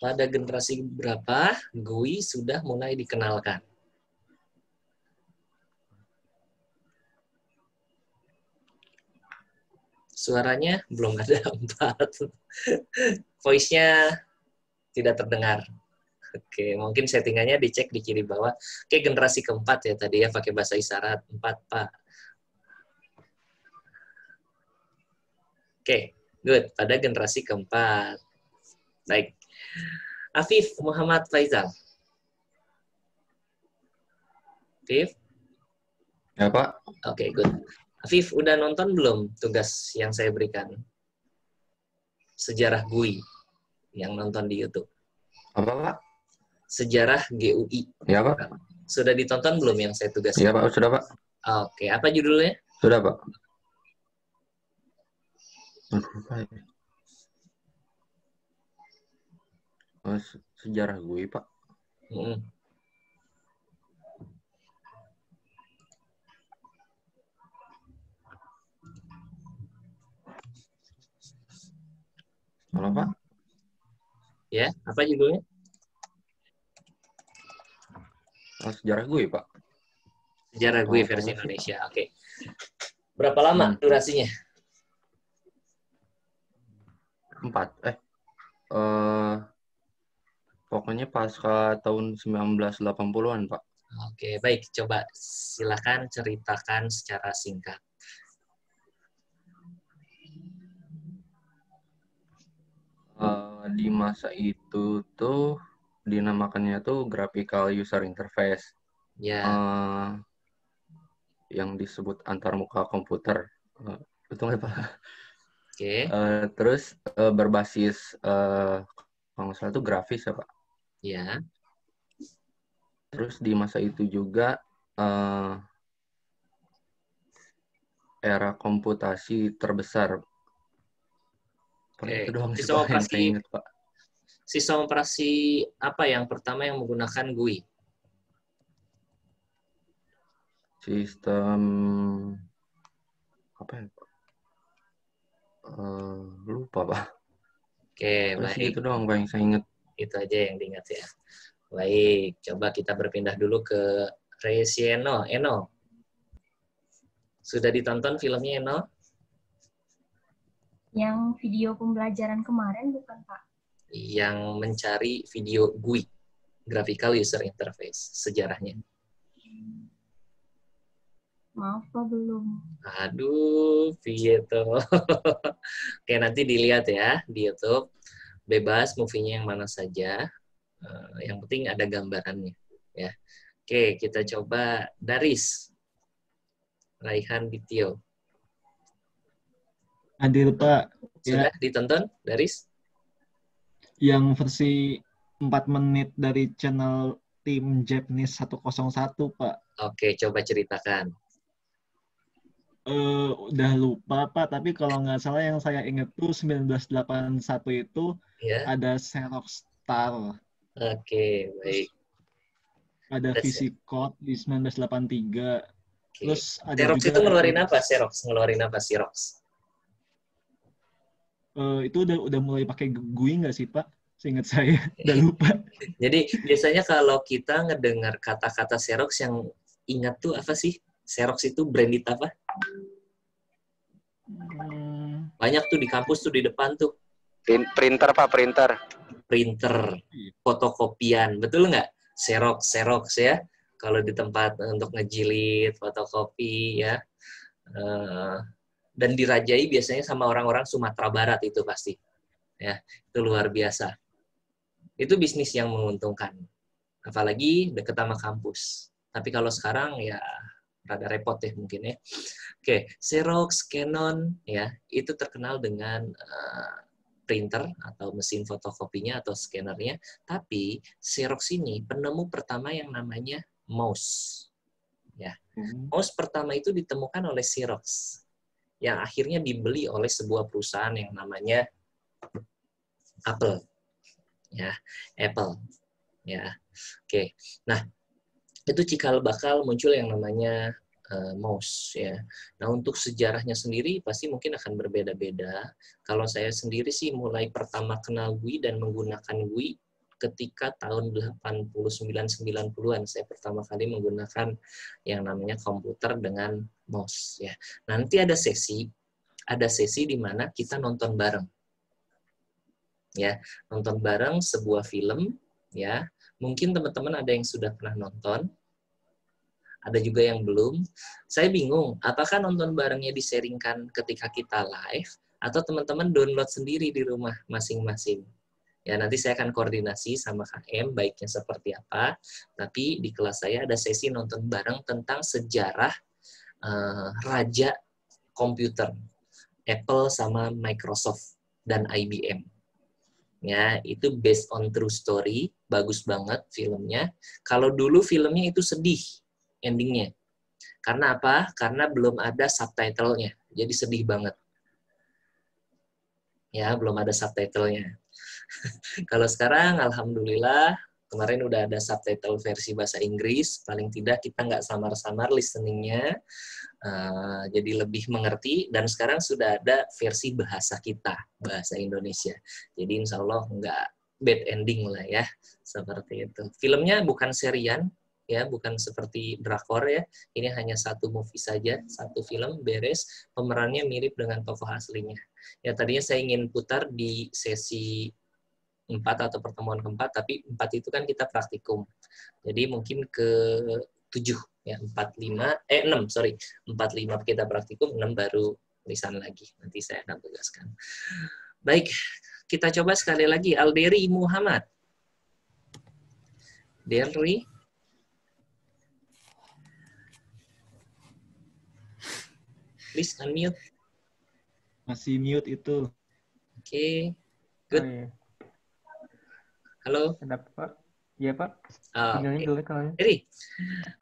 pada generasi berapa GUI sudah mulai dikenalkan? Suaranya belum ada 4. Voice-nya tidak terdengar. Oke, mungkin settingannya dicek di kiri bawah. Oke, generasi keempat ya tadi ya, pakai bahasa isyarat 4, Pak. Oke, good. Pada generasi keempat. Baik. Afif Muhammad Faizal. Afif? Ya, Pak. Oke, good. Afif, udah nonton belum tugas yang saya berikan? Sejarah GUI yang nonton di YouTube. Apa, Pak? Sejarah GUI. Ya, Pak. Sudah ditonton belum yang saya tugaskan? Ya, Pak. Sudah, Pak. Oke, apa judulnya? Sudah, Pak. Sejarah GUI, Pak. Halo, Pak. Ya, apa judulnya? Sejarah GUI, Pak. Sejarah GUI versi Indonesia. Oke. Berapa lama durasinya? 4. Pokoknya pasca tahun 1980-an, Pak. Oke, baik. Coba silakan ceritakan secara singkat. Di masa itu tuh dinamakannya tuh graphical user interface. Ya. Yang disebut antarmuka komputer. Betul nggak, Pak? Oke. Terus berbasis kalau nggak salah itu grafis ya, Pak. Ya. Terus di masa itu juga era komputasi terbesar. Oke. Itu doang sih, Sistem Pak, yang operasi, saya ingat, Pak. sistem operasi apa yang pertama yang menggunakan GUI? Sistem apa ya, Pak? Lupa, Pak. Oke, Terus baik. itu doang, Pak, yang saya ingat. Itu aja yang diingat ya. Baik, coba kita berpindah dulu ke Resieno. Eno, sudah ditonton filmnya, Eno? Yang video pembelajaran kemarin bukan, Pak? Yang mencari video GUI, Graphical User Interface, sejarahnya. Maaf, Pak, belum. Aduh, gitu. Oke, nanti dilihat ya di YouTube. Bebas movie-nya yang mana saja. Yang penting ada gambarannya. Ya. Oke, kita coba Daris. Raihan Ditio. Hadir, Pak. Sudah Ya, ditonton, Daris? yang versi 4 menit dari channel tim Japanese 101, Pak. Oke, coba ceritakan. Udah lupa, Pak, tapi kalau nggak salah yang saya ingat tuh 1981 itu ada Xerox Star. Oke, baik. Ada VisiCode di 1983. Terus ada Xerox juga itu ngeluarin apa? Xerox ngeluarin apa? Xerox. Itu udah mulai pakai GUI nggak sih, Pak? Seingat saya, udah lupa. Jadi biasanya kalau kita ngedengar kata-kata Xerox yang ingat tuh apa sih? Xerox itu branded apa? Banyak tuh di kampus tuh di depan tuh. Printer, Pak, printer. Printer, fotokopian, betul nggak? Xerox, Xerox ya. Kalau di tempat untuk ngejilid, fotokopi ya. Dan dirajai biasanya sama orang-orang Sumatera Barat itu pasti. Ya, itu luar biasa. Itu bisnis yang menguntungkan. Apalagi deket sama kampus. Tapi kalau sekarang ya rada repot ya mungkin ya. Oke, Xerox, Canon ya, itu terkenal dengan printer atau mesin fotokopinya atau scannernya. Tapi Xerox ini penemu pertama yang namanya mouse. Ya. Mouse pertama itu ditemukan oleh Xerox yang akhirnya dibeli oleh sebuah perusahaan yang namanya Apple. Ya, Apple. Ya. Oke. Nah, itu cikal bakal muncul yang namanya mouse ya. Nah, untuk sejarahnya sendiri pasti mungkin akan berbeda-beda. Kalau saya sendiri sih mulai pertama kenal GUI dan menggunakan GUI ketika tahun 89-90-an saya pertama kali menggunakan yang namanya komputer dengan mouse ya. Nanti ada sesi di mana kita nonton bareng. Ya, nonton bareng sebuah film ya. Mungkin teman-teman ada yang sudah pernah nonton, ada juga yang belum. Saya bingung, apakah nonton barengnya di-sharingkan ketika kita live atau teman-teman download sendiri di rumah masing-masing. Ya, nanti saya akan koordinasi sama KM baiknya seperti apa. Tapi di kelas saya ada sesi nonton bareng tentang sejarah raja komputer Apple sama Microsoft dan IBM. Ya, itu based on true story, bagus banget filmnya. Kalau dulu filmnya itu sedih endingnya. Karena apa? Karena belum ada subtitlenya. Jadi sedih banget. Ya, belum ada subtitlenya. Kalau sekarang, alhamdulillah, kemarin udah ada subtitle versi bahasa Inggris, paling tidak kita nggak samar-samar listeningnya, jadi lebih mengerti, dan sekarang sudah ada versi bahasa kita, bahasa Indonesia. Jadi insya Allah nggak bad ending lah ya, seperti itu. Filmnya bukan serian, ya, bukan seperti drakor ya, ini hanya satu movie saja, satu film, beres, pemerannya mirip dengan tokoh aslinya. Ya, tadinya saya ingin putar di sesi 4 atau pertemuan keempat, tapi 4 itu kan kita praktikum. Jadi mungkin ke 7 ya, 6 sorry. 4-5 kita praktikum, 6 baru lisan lagi. Nanti saya akan tugaskan. Baik, kita coba sekali lagi Alderi Muhammad. Deri. Please unmute. Masih mute itu. Oke. Good. Oh, iya. Halo. Ada Pak? Iya Pak. Okay. Jelek kalau Jadi,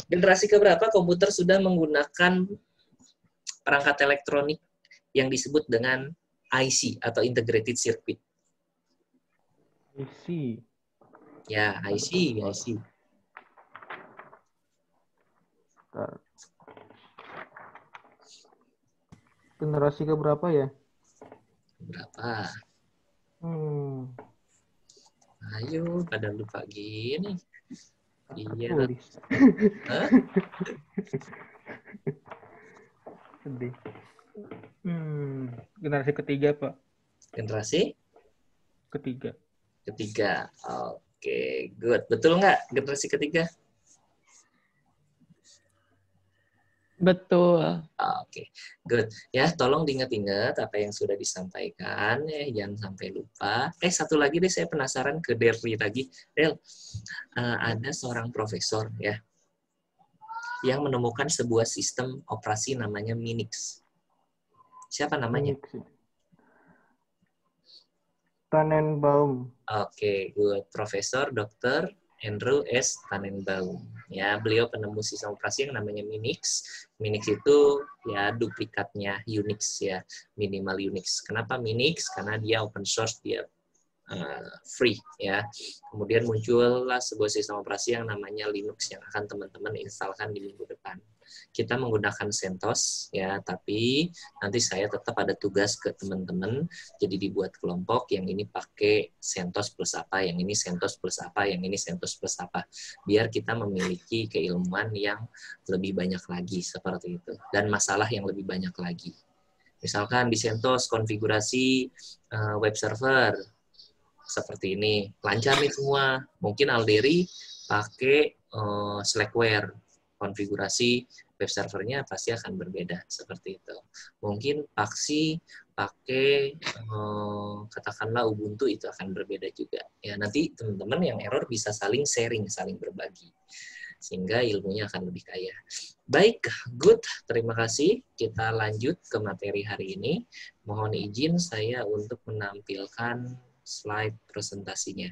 generasi keberapa komputer sudah menggunakan perangkat elektronik yang disebut dengan IC atau Integrated Circuit? IC. Ya, IC. Bentar. Generasi keberapa ya? Berapa? Ayo, pada lupa gini. Iya. Hah? Sedih. Generasi ketiga, Pak. Generasi? Ketiga. Oke, good. Betul nggak generasi ketiga? Betul. Oke, good. Ya, tolong diingat-ingat apa yang sudah disampaikan, ya, jangan sampai lupa. Satu lagi deh, saya penasaran ke Derry lagi. Del, ada seorang profesor ya yang menemukan sebuah sistem operasi namanya Minix. Siapa namanya? Tannenbaum. Oke, good. Profesor Dr. Andrew S. Tannenbaum. Ya, beliau penemu sistem operasi yang namanya Minix. Minix itu ya duplikatnya Unix ya, minimal Unix. Kenapa Minix? Karena dia open source, dia free ya. Kemudian muncullah sebuah sistem operasi yang namanya Linux yang akan teman-teman instalkan di minggu depan. Kita menggunakan CentOS ya, tapi nanti saya tetap ada tugas ke teman-teman, jadi dibuat kelompok, yang ini pakai CentOS plus apa, yang ini CentOS plus apa, yang ini CentOS plus apa, biar kita memiliki keilmuan yang lebih banyak lagi seperti itu, dan masalah yang lebih banyak lagi. Misalkan di CentOS konfigurasi web server seperti ini, lancar nih semua. Mungkin Alderi pakai Slackware, konfigurasi web servernya pasti akan berbeda seperti itu. Mungkin Paxi pakai katakanlah Ubuntu, itu akan berbeda juga. Ya, nanti teman-teman yang error bisa saling sharing, saling berbagi, sehingga ilmunya akan lebih kaya. Baik, good. Terima kasih. Kita lanjut ke materi hari ini. Mohon izin saya untuk menampilkan slide presentasinya.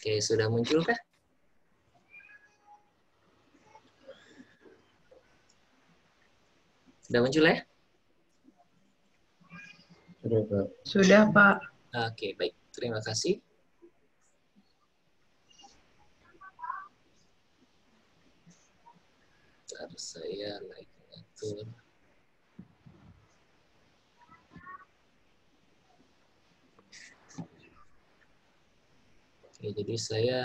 Oke, sudah muncul kah? Sudah muncul ya? Sudah, Pak. Sudah, Pak. Oke, baik. Terima kasih. Bentar, saya lagi ngatur. Oke, jadi saya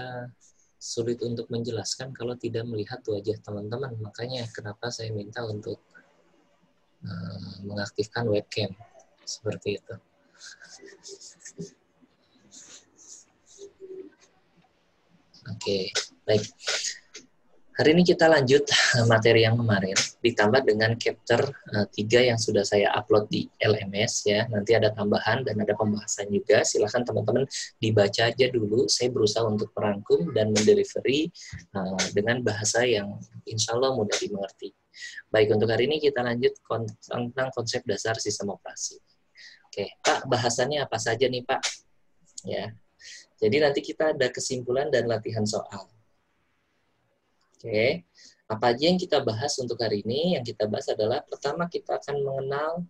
sulit untuk menjelaskan kalau tidak melihat wajah teman-teman. Makanya kenapa saya minta untuk mengaktifkan webcam. Seperti itu. Oke, baik. Hari ini kita lanjut materi yang kemarin, ditambah dengan chapter 3 yang sudah saya upload di LMS ya. Nanti ada tambahan dan ada pembahasan juga. Silahkan teman-teman dibaca aja dulu. Saya berusaha untuk merangkum dan mendelivery dengan bahasa yang insya Allah mudah dimengerti. Baik, untuk hari ini kita lanjut tentang konsep dasar sistem operasi. Oke, Pak, bahasannya apa saja nih Pak? Ya, jadi nanti kita ada kesimpulan dan latihan soal. Oke, apa aja yang kita bahas untuk hari ini? Yang kita bahas adalah pertama kita akan mengenal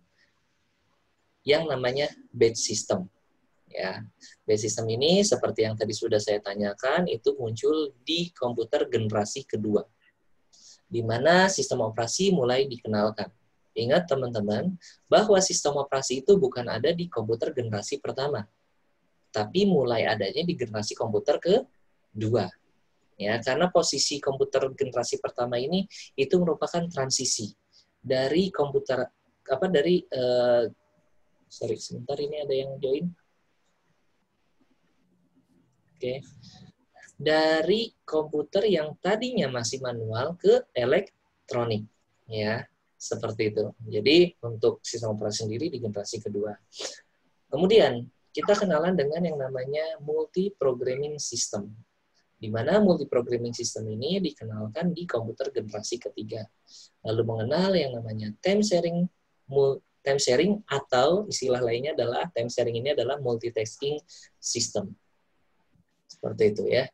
yang namanya batch system. Ya, batch system ini seperti yang tadi sudah saya tanyakan itu muncul di komputer generasi kedua, di mana sistem operasi mulai dikenalkan. Ingat teman-teman bahwa sistem operasi itu bukan ada di komputer generasi pertama, tapi mulai adanya di generasi komputer kedua. Ya, karena posisi komputer generasi pertama ini itu merupakan transisi dari komputer sorry sebentar ini ada yang join. Oke. Dari komputer yang tadinya masih manual ke elektronik ya, seperti itu. Jadi untuk sistem operasi sendiri di generasi kedua. Kemudian kita kenalan dengan yang namanya multi-programming system, di mana multi-programming system ini dikenalkan di komputer generasi ketiga. Lalu mengenal yang namanya time sharing atau istilah lainnya adalah time sharing ini adalah multitasking system. Seperti itu ya.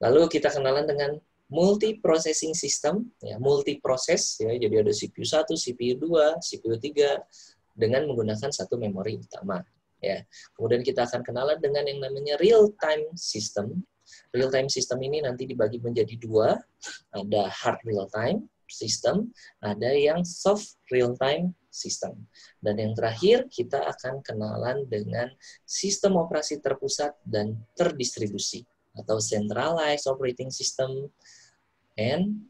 Lalu kita kenalan dengan multi-processing system, ya, multi-proses, ya, jadi ada CPU 1, CPU 2, CPU 3, dengan menggunakan satu memori utama. Ya. Kemudian kita akan kenalan dengan yang namanya real-time system. Real-time system ini nanti dibagi menjadi dua, ada hard real-time system, ada yang soft real-time system. Dan yang terakhir, kita akan kenalan dengan sistem operasi terpusat dan terdistribusi, atau centralized operating system and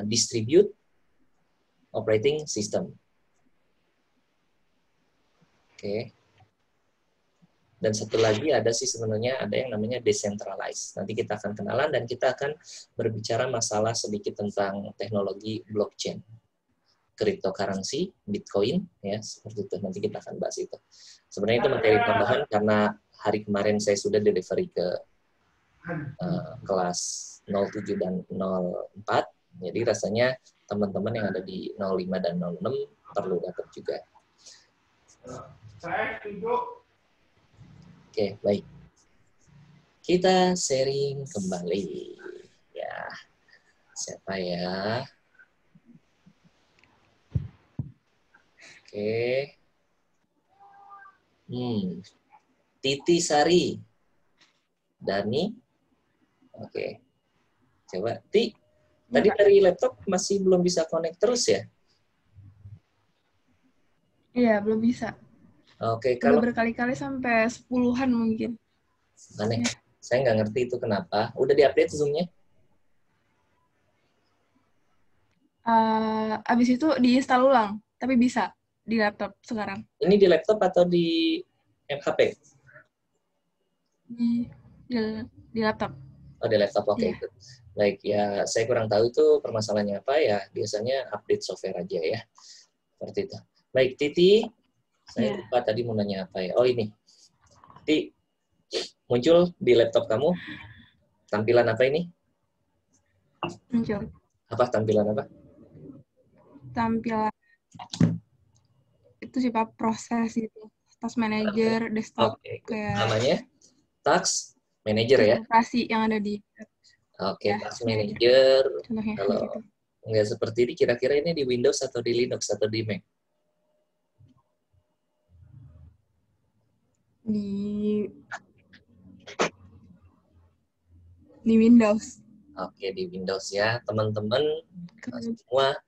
distribute operating system. Oke. Dan satu lagi ada sih sebenarnya ada yang namanya decentralized. Nanti kita akan kenalan dan kita akan berbicara masalah sedikit tentang teknologi blockchain, cryptocurrency, Bitcoin, ya seperti itu. Nanti kita akan bahas itu. Sebenarnya itu materi tambahan karena hari kemarin saya sudah delivery ke kelas 07 dan 04. Jadi rasanya teman-teman yang ada di 05 dan 06 perlu dapat juga. Saya setuju. Oke, baik. Kita sharing kembali. Ya, siapa ya? Oke. Titi Sari. Dani. Oke. Coba, Ti. Tadi dari laptop masih belum bisa connect terus ya? Iya, belum bisa. Oke, kalau kalau berkali-kali sampai 10-an mungkin. aneh, saya nggak ngerti itu kenapa. Udah diupdate Zoom-nya? Abis itu diinstal ulang, tapi bisa di laptop sekarang. Ini di laptop atau di HP? Di laptop. Oh, di laptop, oke. Iya. Baik, ya saya kurang tahu itu permasalahannya apa ya. Biasanya update software aja ya. Seperti itu. Baik, Titi. Saya lupa tadi mau nanya apa ya. Oh ini. Titi, muncul di laptop kamu tampilan apa ini? Muncul. Apa tampilan apa? Tampilan itu sih Pak, proses itu. Task Manager, desktop. Oke, kayak namanya Task Manager ya? Operasi yang ada di Oke, ya, Task Manager. Contohnya Kalau gitu. nggak seperti ini, kira-kira ini di Windows atau di Linux atau di Mac? Di Windows. Oke, di Windows ya. Teman-teman semua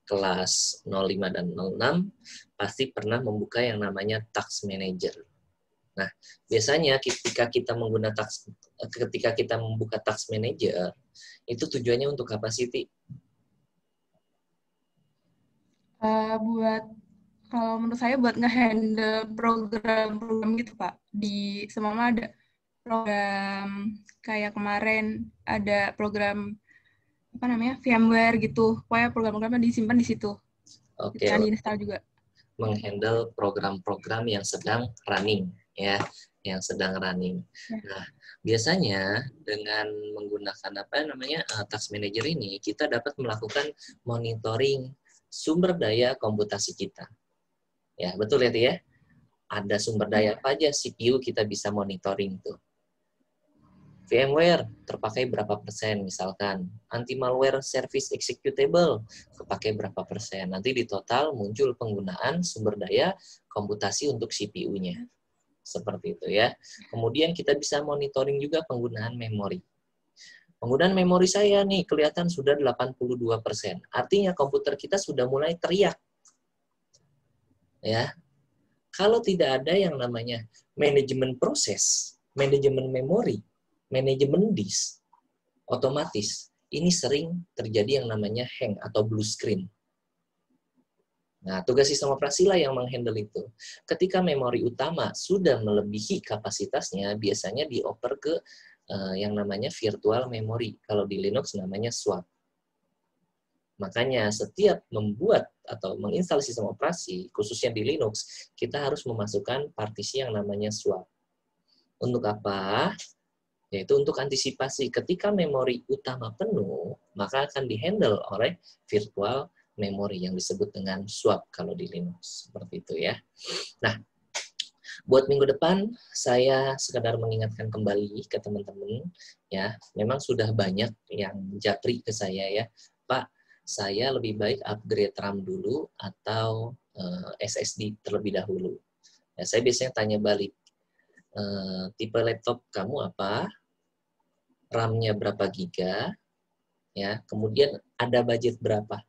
kelas 05 dan 06 pasti pernah membuka yang namanya Task Manager. Nah, biasanya ketika kita membuka Task Manager, itu tujuannya untuk apa sih, Ti? Kalau menurut saya buat nge-handle program-program gitu, Pak. Di semama ada program kayak kemarin ada program VMware gitu. Pokoknya program-programnya disimpan di situ. Oke. Yang diinstal juga. Menghandle program-program yang sedang running, ya, yang sedang running. Ya. Nah, biasanya dengan menggunakan Task Manager ini, kita dapat melakukan monitoring sumber daya komputasi kita. Ya, betul ya, Ti, ya? Ada sumber daya apa aja CPU kita bisa monitoring tuh. VMware terpakai berapa persen misalkan. Anti-malware service executable kepakai berapa persen. Nanti di total muncul penggunaan sumber daya komputasi untuk CPU-nya. Seperti itu ya. Kemudian kita bisa monitoring juga penggunaan memori. Penggunaan memori saya nih kelihatan sudah 82%. Artinya komputer kita sudah mulai teriak. Ya. Kalau tidak ada yang namanya manajemen proses, manajemen memori, manajemen disk, otomatis ini sering terjadi yang namanya hang atau blue screen. Nah, tugas sistem operasi lah yang menghandle itu. Ketika memori utama sudah melebihi kapasitasnya, biasanya dioper ke yang namanya virtual memory. Kalau di Linux namanya swap. Makanya setiap membuat atau menginstal sistem operasi, khususnya di Linux, kita harus memasukkan partisi yang namanya swap. Untuk apa? Yaitu untuk antisipasi ketika memori utama penuh, maka akan dihandle oleh virtual memory yang disebut dengan swap kalau di Linux. Seperti itu ya. Nah, buat minggu depan, saya sekedar mengingatkan kembali ke teman-teman, ya, memang sudah banyak yang japri ke saya ya, Pak, saya lebih baik upgrade RAM dulu atau SSD terlebih dahulu. Ya, saya biasanya tanya balik, tipe laptop kamu apa, RAM-nya berapa giga, ya, kemudian ada budget berapa.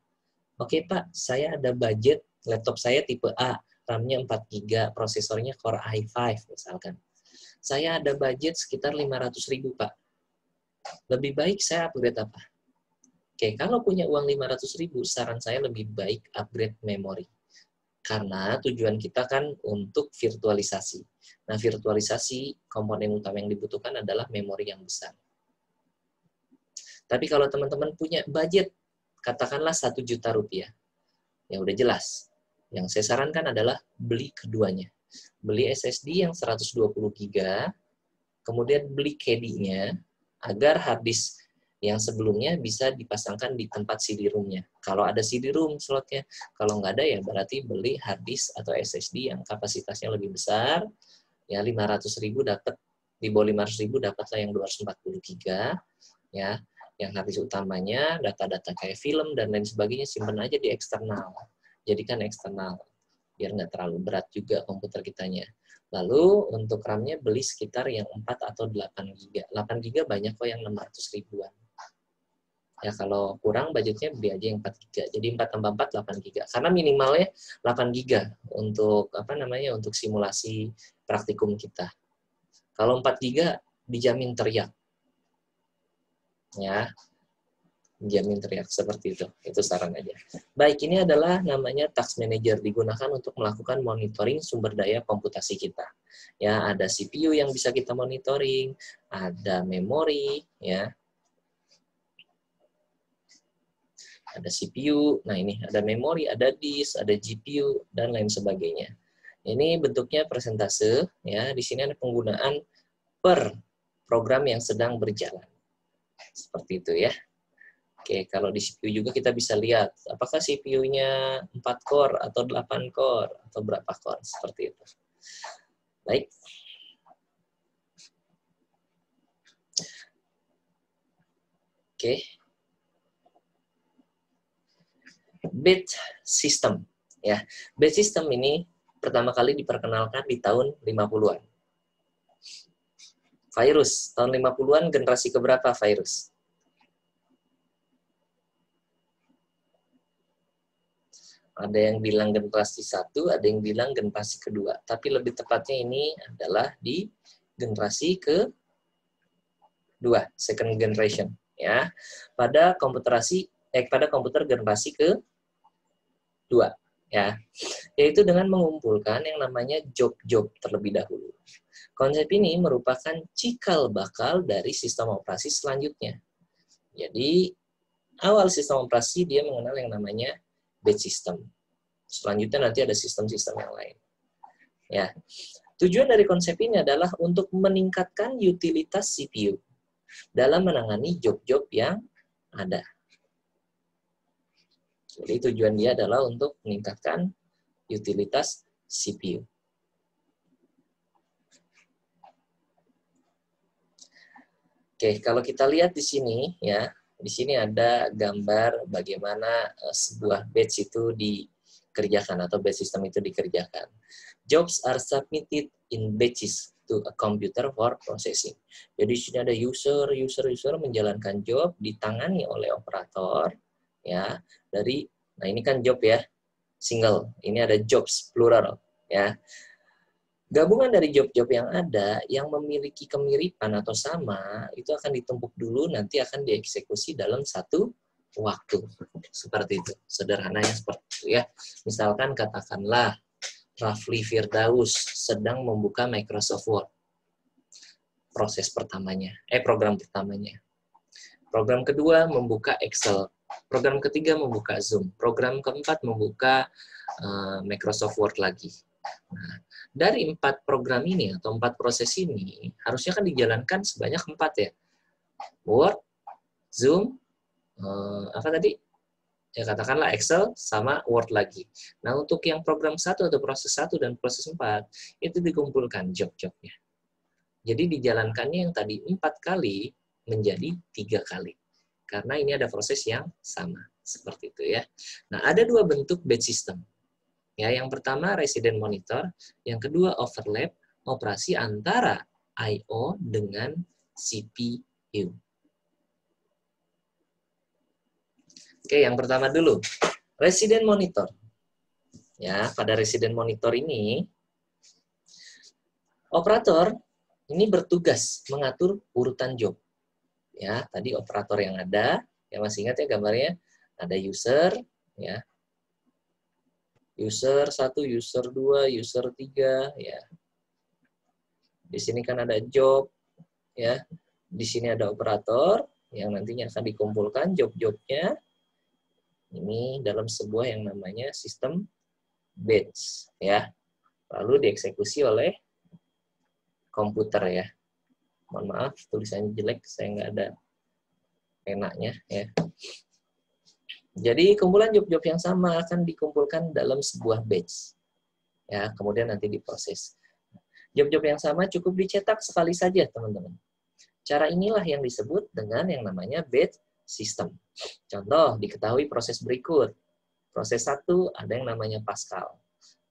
Oke Pak, saya ada budget laptop saya tipe A, RAM-nya 4 GB, prosesornya Core i5 misalkan. Saya ada budget sekitar 500.000 Pak. Lebih baik saya upgrade apa? Oke, kalau punya uang 500.000, saran saya lebih baik upgrade memori. Karena tujuan kita kan untuk virtualisasi. Nah, virtualisasi komponen utama yang dibutuhkan adalah memori yang besar. Tapi kalau teman-teman punya budget, katakanlah 1 juta rupiah, ya udah jelas. Yang saya sarankan adalah beli keduanya. Beli SSD yang 120 GB, kemudian beli CD-nya, agar hard disk yang sebelumnya bisa dipasangkan di tempat CD-ROM-nya. Kalau ada CD-ROM slotnya, kalau nggak ada ya berarti beli hard disk atau SSD yang kapasitasnya lebih besar, ya 500.000 dapat, di bawah 500.000 dapatlah yang 240 GB, ya, yang hard disk utamanya, data-data kayak film dan lain sebagainya simpan aja di eksternal. Jadikan eksternal, biar nggak terlalu berat juga komputer kitanya. Lalu untuk RAM-nya beli sekitar yang 4 atau 8 GB. 8 GB banyak kok yang 600 ribuan. Ya kalau kurang budgetnya beli aja yang 4 GB. Jadi 4 tambah 4 8 GB. Karena minimalnya 8 GB untuk untuk simulasi praktikum kita. Kalau 4 GB dijamin teriak. Ya. Dijamin teriak seperti itu. Itu saran aja. Baik, ini adalah namanya Task Manager, digunakan untuk melakukan monitoring sumber daya komputasi kita. Ya, ada CPU yang bisa kita monitoring, ada memori, ya. Ada CPU, nah ini ada memori, ada disk, ada GPU, dan lain sebagainya. Ini bentuknya persentase, ya. Di sini ada penggunaan per program yang sedang berjalan. Seperti itu ya. Oke, kalau di CPU juga kita bisa lihat apakah CPU-nya 4 core atau 8 core atau berapa core, seperti itu. Baik. Oke. Batch system, ya. Batch system ini pertama kali diperkenalkan di tahun 50-an. Virus, tahun 50-an generasi keberapa virus? Ada yang bilang generasi 1, ada yang bilang generasi kedua. Tapi lebih tepatnya ini adalah di generasi kedua, second generation, ya. Pada komputer generasi kedua, ya. Yaitu dengan mengumpulkan yang namanya job-job terlebih dahulu. Konsep ini merupakan cikal bakal dari sistem operasi selanjutnya. Jadi, awal sistem operasi dia mengenal yang namanya batch system. Selanjutnya nanti ada sistem-sistem yang lain. Ya. Tujuan dari konsep ini adalah untuk meningkatkan utilitas CPU dalam menangani job-job yang ada. Jadi tujuan dia adalah untuk meningkatkan utilitas CPU. Oke, kalau kita lihat di sini ya, di sini ada gambar bagaimana sebuah batch itu dikerjakan atau batch system itu dikerjakan. Jobs are submitted in batches to a computer for processing. Jadi di sini ada user menjalankan job ditangani oleh operator ya dari, nah ini kan job ya single, ini ada jobs plural ya. Gabungan dari job-job yang ada yang memiliki kemiripan atau sama itu akan ditumpuk dulu, nanti akan dieksekusi dalam satu waktu. Seperti itu. Sederhananya seperti itu ya. Misalkan katakanlah Rafli Firdaus sedang membuka Microsoft Word. Program pertamanya. Program kedua membuka Excel. Program ketiga membuka Zoom. Program keempat membuka Microsoft Word lagi. Nah, dari 4 program ini atau 4 proses ini harusnya kan dijalankan sebanyak 4 ya. Word, Zoom, apa tadi? Ya katakanlah Excel sama Word lagi. Nah, untuk yang program 1 atau proses 1 dan proses 4 itu dikumpulkan job-jobnya. Jadi dijalankannya yang tadi 4 kali menjadi 3 kali. Karena ini ada proses yang sama. Seperti itu ya. Nah, ada 2 bentuk batch system. Ya, yang pertama resident monitor, yang kedua overlap operasi antara I/O dengan CPU. Oke, yang pertama dulu, resident monitor. Ya, pada resident monitor ini operator ini bertugas mengatur urutan job. Ya, tadi operator yang ada, ya masih ingat ya gambarnya, ada user, ya. User 1, user 2, user 3, ya. Di sini kan ada job, ya. Di sini ada operator yang nantinya akan dikumpulkan job-jobnya. Ini dalam sebuah yang namanya sistem batch, ya. Lalu dieksekusi oleh komputer, ya. Mohon maaf, tulisannya jelek, saya nggak ada penanya, ya. Jadi kumpulan job-job yang sama akan dikumpulkan dalam sebuah batch. Ya, kemudian nanti diproses. Job-job yang sama cukup dicetak sekali saja, teman-teman. Cara inilah yang disebut dengan yang namanya batch system. Contoh, diketahui proses berikut. Proses 1 ada yang namanya Pascal.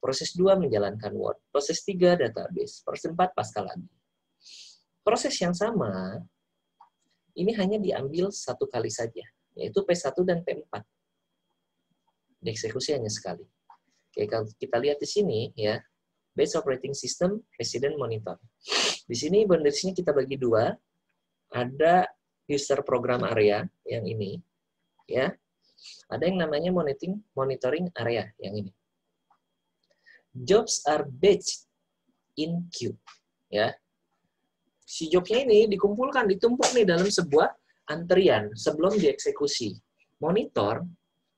Proses 2 menjalankan Word. Proses 3 database. Proses 4 Pascal lagi. Proses yang sama ini hanya diambil 1 kali saja, yaitu P1 dan P4. Dieksekusi hanya sekali. Oke, kalau kita lihat di sini ya, Base Operating System Resident Monitor. Di sini boundariesnya kita bagi 2. Ada user program area yang ini, ya. Ada yang namanya monitoring area yang ini. Jobs are batched in queue, ya. Si jobnya ini dikumpulkan, ditumpuk nih dalam sebuah antrian sebelum dieksekusi. Monitor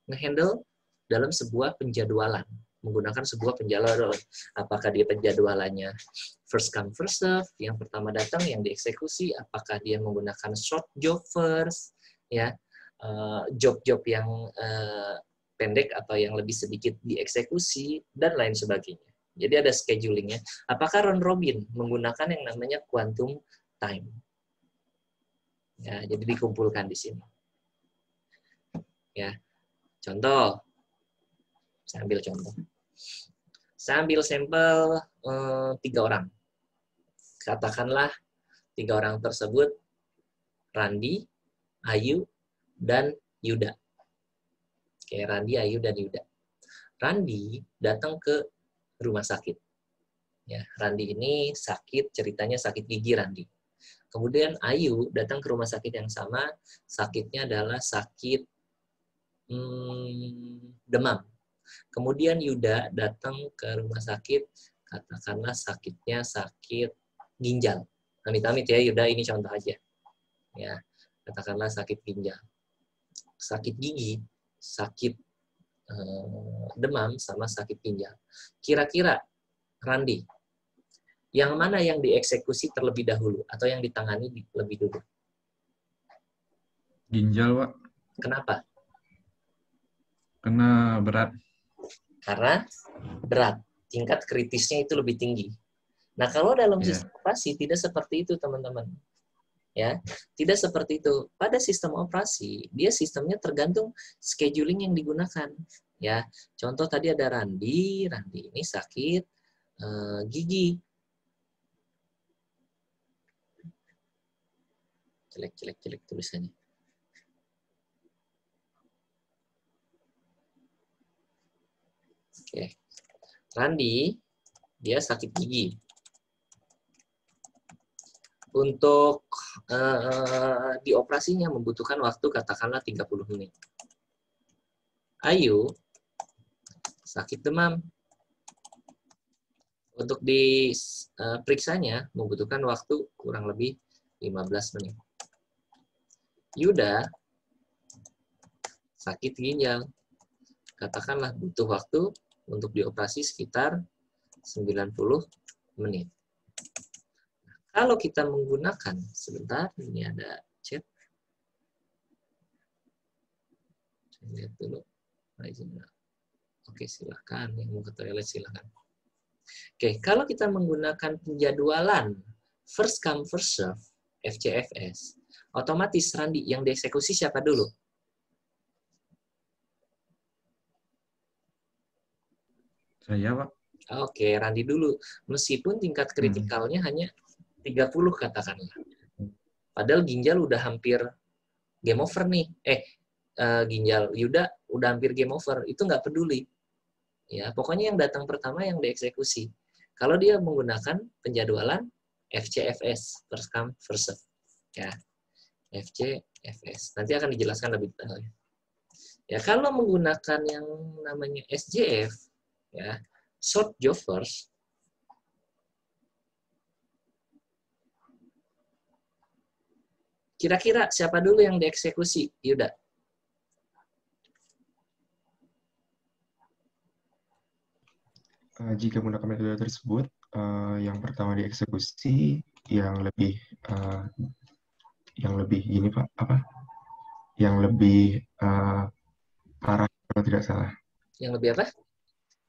nge-handle dalam sebuah penjadwalan, menggunakan sebuah penjadwalan. Apakah dia penjadwalannya first come first serve, yang pertama datang yang dieksekusi, apakah dia menggunakan short job first, ya, job-job yang pendek atau yang lebih sedikit dieksekusi, dan lain sebagainya. Jadi ada schedulingnya. Apakah round robin menggunakan yang namanya quantum time. Ya, jadi dikumpulkan di sini. Ya, contoh. Saya ambil contoh. Saya ambil sampel 3 orang. Katakanlah 3 orang tersebut Randi, Ayu, dan Yuda. Oke, Randi, Ayu, dan Yuda. Randi datang ke rumah sakit. Ya, Randi ini sakit, ceritanya sakit gigi Randi. Kemudian Ayu datang ke rumah sakit yang sama, sakitnya adalah sakit demam. Kemudian Yuda datang ke rumah sakit, katakanlah sakitnya sakit ginjal. Amit-amit ya Yuda, ini contoh aja. Ya, katakanlah sakit ginjal. Sakit gigi, sakit demam sama sakit ginjal. Kira-kira Randi, yang mana yang dieksekusi terlebih dahulu atau yang ditangani lebih dulu? Ginjal, Pak. Kenapa? Karena berat. Karena berat. Tingkat kritisnya itu lebih tinggi. Nah, kalau dalam sistem operasi tidak seperti itu, teman-teman. Ya, tidak seperti itu. Pada sistem operasi, dia sistemnya tergantung scheduling yang digunakan. Ya, contoh tadi ada Randi ini sakit gigi. Jelek tulisannya. Oke. Randi, dia sakit gigi. Untuk dioperasinya membutuhkan waktu katakanlah 30 menit. Ayu, sakit demam. Untuk diperiksanya membutuhkan waktu kurang lebih 15 menit. Yuda, sakit ginjal. Katakanlah butuh waktu untuk dioperasi sekitar 90 menit. Kalau kita menggunakan, sebentar, ini ada chat. Saya lihat dulu. Oke, silakan. Yang mau ke toilet, silakan. Oke, kalau kita menggunakan penjadwalan first come, first serve, FCFS, otomatis Randi yang dieksekusi siapa dulu? Saya, Pak. Oke, Randi dulu. Meskipun tingkat kritikalnya hanya 30 katakanlah. Padahal ginjal udah hampir game over nih. Ginjal Yuda udah hampir game over. Itu nggak peduli. Ya, pokoknya yang datang pertama yang dieksekusi. Kalau dia menggunakan penjadwalan FCFS, first come, first serve. Ya, FCFS. Nanti akan dijelaskan lebih detail. Ya, kalau menggunakan yang namanya SJF, ya, short job first, kira-kira siapa dulu yang dieksekusi, Yuda? Jika menggunakan metode tersebut, yang pertama dieksekusi yang lebih gini Pak, yang lebih parah kalau tidak salah. Yang lebih apa?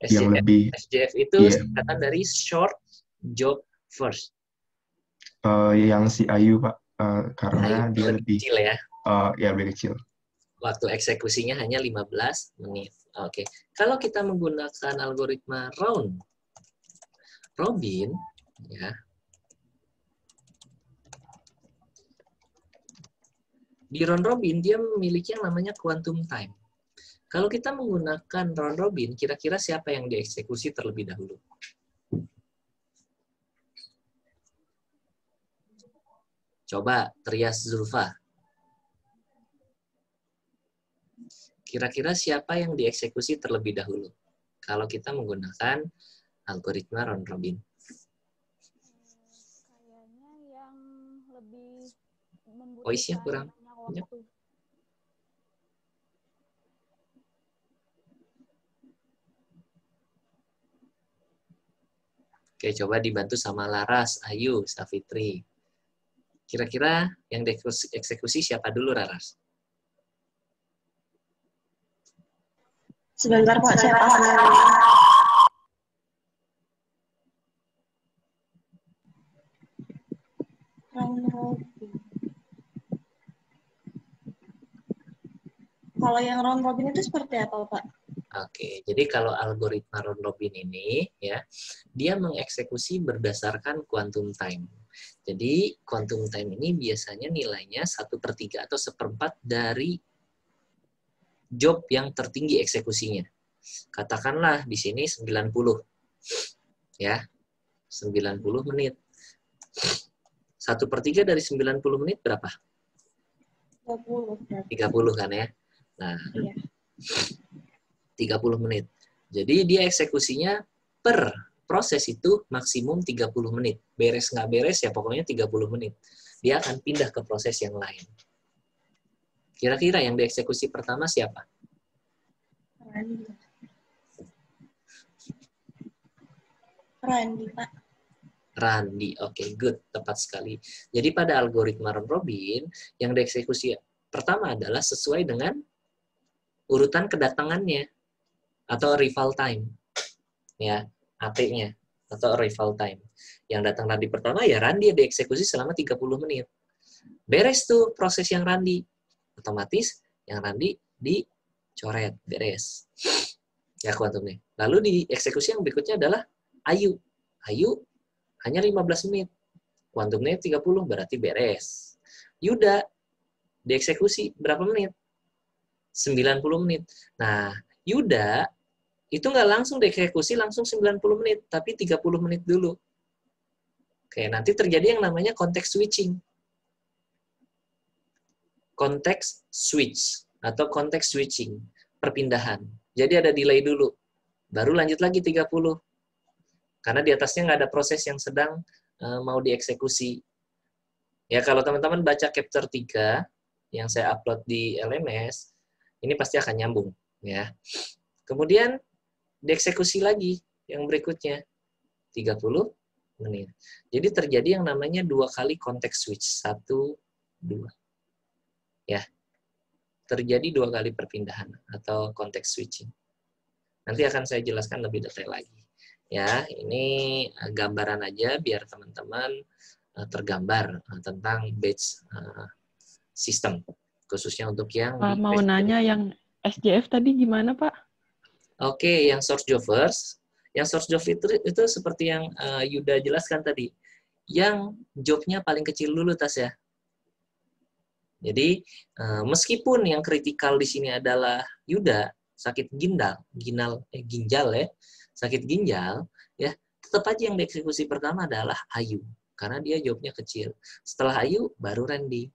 Yang lebih SJF itu singkatan dari short job first. Yang si Ayu Pak, karena Ayu dia lebih kecil ya. Lebih kecil. Waktu eksekusinya hanya 15 menit. Oke. Kalau kita menggunakan algoritma round robin, ya. Di round robin dia memiliki yang namanya quantum time. Kalau kita menggunakan round robin, kira-kira siapa yang dieksekusi terlebih dahulu? Coba Trias Zulfa. Kira-kira siapa yang dieksekusi terlebih dahulu? Kalau kita menggunakan algoritma round robin. Kayaknya yang lebih membutuhkan Voice-nya kurang. banyak waktu. Oke, coba dibantu sama Laras, Ayu, Safitri. Kira-kira yang dieksekusi siapa dulu, Laras? Sebentar Pak, saya paham. Round robin. Kalau yang round robin itu seperti apa, Pak? Oke, jadi kalau algoritma round robin ini, ya, dia mengeksekusi berdasarkan quantum time. Jadi quantum time ini biasanya nilainya 1/3 atau 1/4 dari job yang tertinggi eksekusinya. Katakanlah di sini 90. Ya, 90 menit. 1/3 dari 90 menit berapa? 30 kan ya. Nah, iya. 30 menit. Jadi dia eksekusinya per proses itu maksimum 30 menit. Beres nggak beres ya pokoknya 30 menit. Dia akan pindah ke proses yang lain. Kira-kira yang dieksekusi pertama siapa? Randy, Pak. Randy, oke, good, tepat sekali. Jadi pada algoritma round robin, yang dieksekusi pertama adalah sesuai dengan urutan kedatangannya atau arrival time, ya, AT-nya atau arrival time. Yang datang Randy pertama ya Randy dieksekusi selama 30 menit. Beres tuh proses yang Randy, otomatis yang Randy dicoret, beres. Ya kuantumnya. Lalu dieksekusi yang berikutnya adalah Ayu. Ayu hanya 15 menit. Kuantumnya 30, berarti beres. Yuda dieksekusi berapa menit? 90 menit. Nah, Yuda itu nggak langsung dieksekusi langsung 90 menit, tapi 30 menit dulu. Oke, nanti terjadi yang namanya context switching. Context switch atau context switching, perpindahan. Jadi ada delay dulu, baru lanjut lagi 30. Karena di atasnya nggak ada proses yang sedang mau dieksekusi. Ya, kalau teman-teman baca chapter 3 yang saya upload di LMS, ini pasti akan nyambung. Ya. Kemudian dieksekusi lagi yang berikutnya, 30 menit. Jadi terjadi yang namanya 2 kali context switch. 1, 2. Ya. Terjadi 2 kali perpindahan atau context switching. Nanti akan saya jelaskan lebih detail lagi. Ya, ini gambaran aja biar teman-teman tergambar tentang batch system, khususnya untuk yang mau nanya yang SJF tadi gimana, Pak? Oke, yang source job first. Yang source job itu seperti yang Yuda jelaskan tadi. Yang jobnya paling kecil dulu, Tas ya. Jadi, meskipun yang kritikal di sini adalah Yuda, sakit ginjal ya, sakit ginjal, ya tetap aja yang dieksekusi pertama adalah Ayu, karena dia jobnya kecil. Setelah Ayu, baru Randy.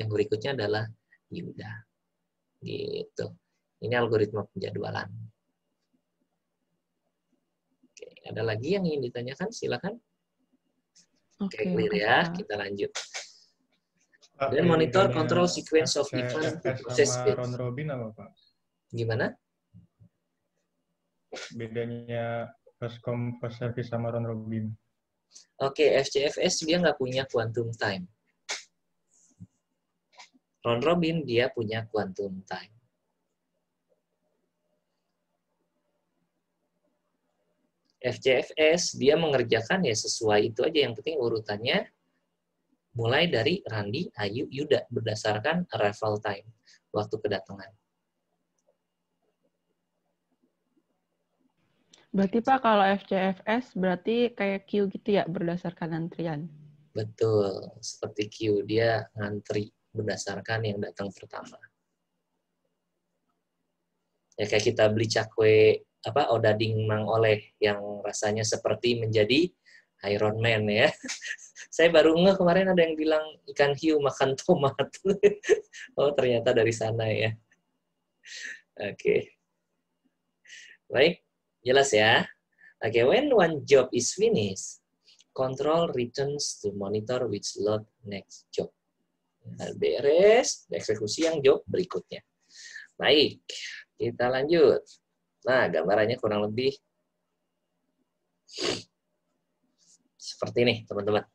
Yang berikutnya adalah Yuda. Gitu. Ini algoritma penjadwalan. Oke, ada lagi yang ingin ditanyakan? Silakan. Oke, clear ya. Kita lanjut. Dan monitor control sequence of event proses round robin apa, Pak? Gimana? Bedanya first come first service sama round robin. Oke, FCFS dia nggak punya quantum time. Round robin dia punya quantum time. FCFS dia mengerjakan ya sesuai itu aja, yang penting urutannya mulai dari Randy, Ayu, Yuda berdasarkan arrival time, waktu kedatangan. Berarti Pak kalau FCFS berarti kayak Q gitu ya, berdasarkan antrian? Betul, seperti Q, dia ngantri berdasarkan yang datang pertama. Ya kayak kita beli cakwe odading Mang Oleh yang rasanya seperti menjadi Iron Man ya. Saya baru ngeh kemarin ada yang bilang ikan hiu makan tomat. Oh ternyata dari sana ya. Oke. Baik. Jelas ya? Oke, when one job is finished, control returns to monitor which load next job. Nah, beres, eksekusi yang job berikutnya. Baik, kita lanjut. Nah, gambarannya kurang lebih seperti ini, teman-teman.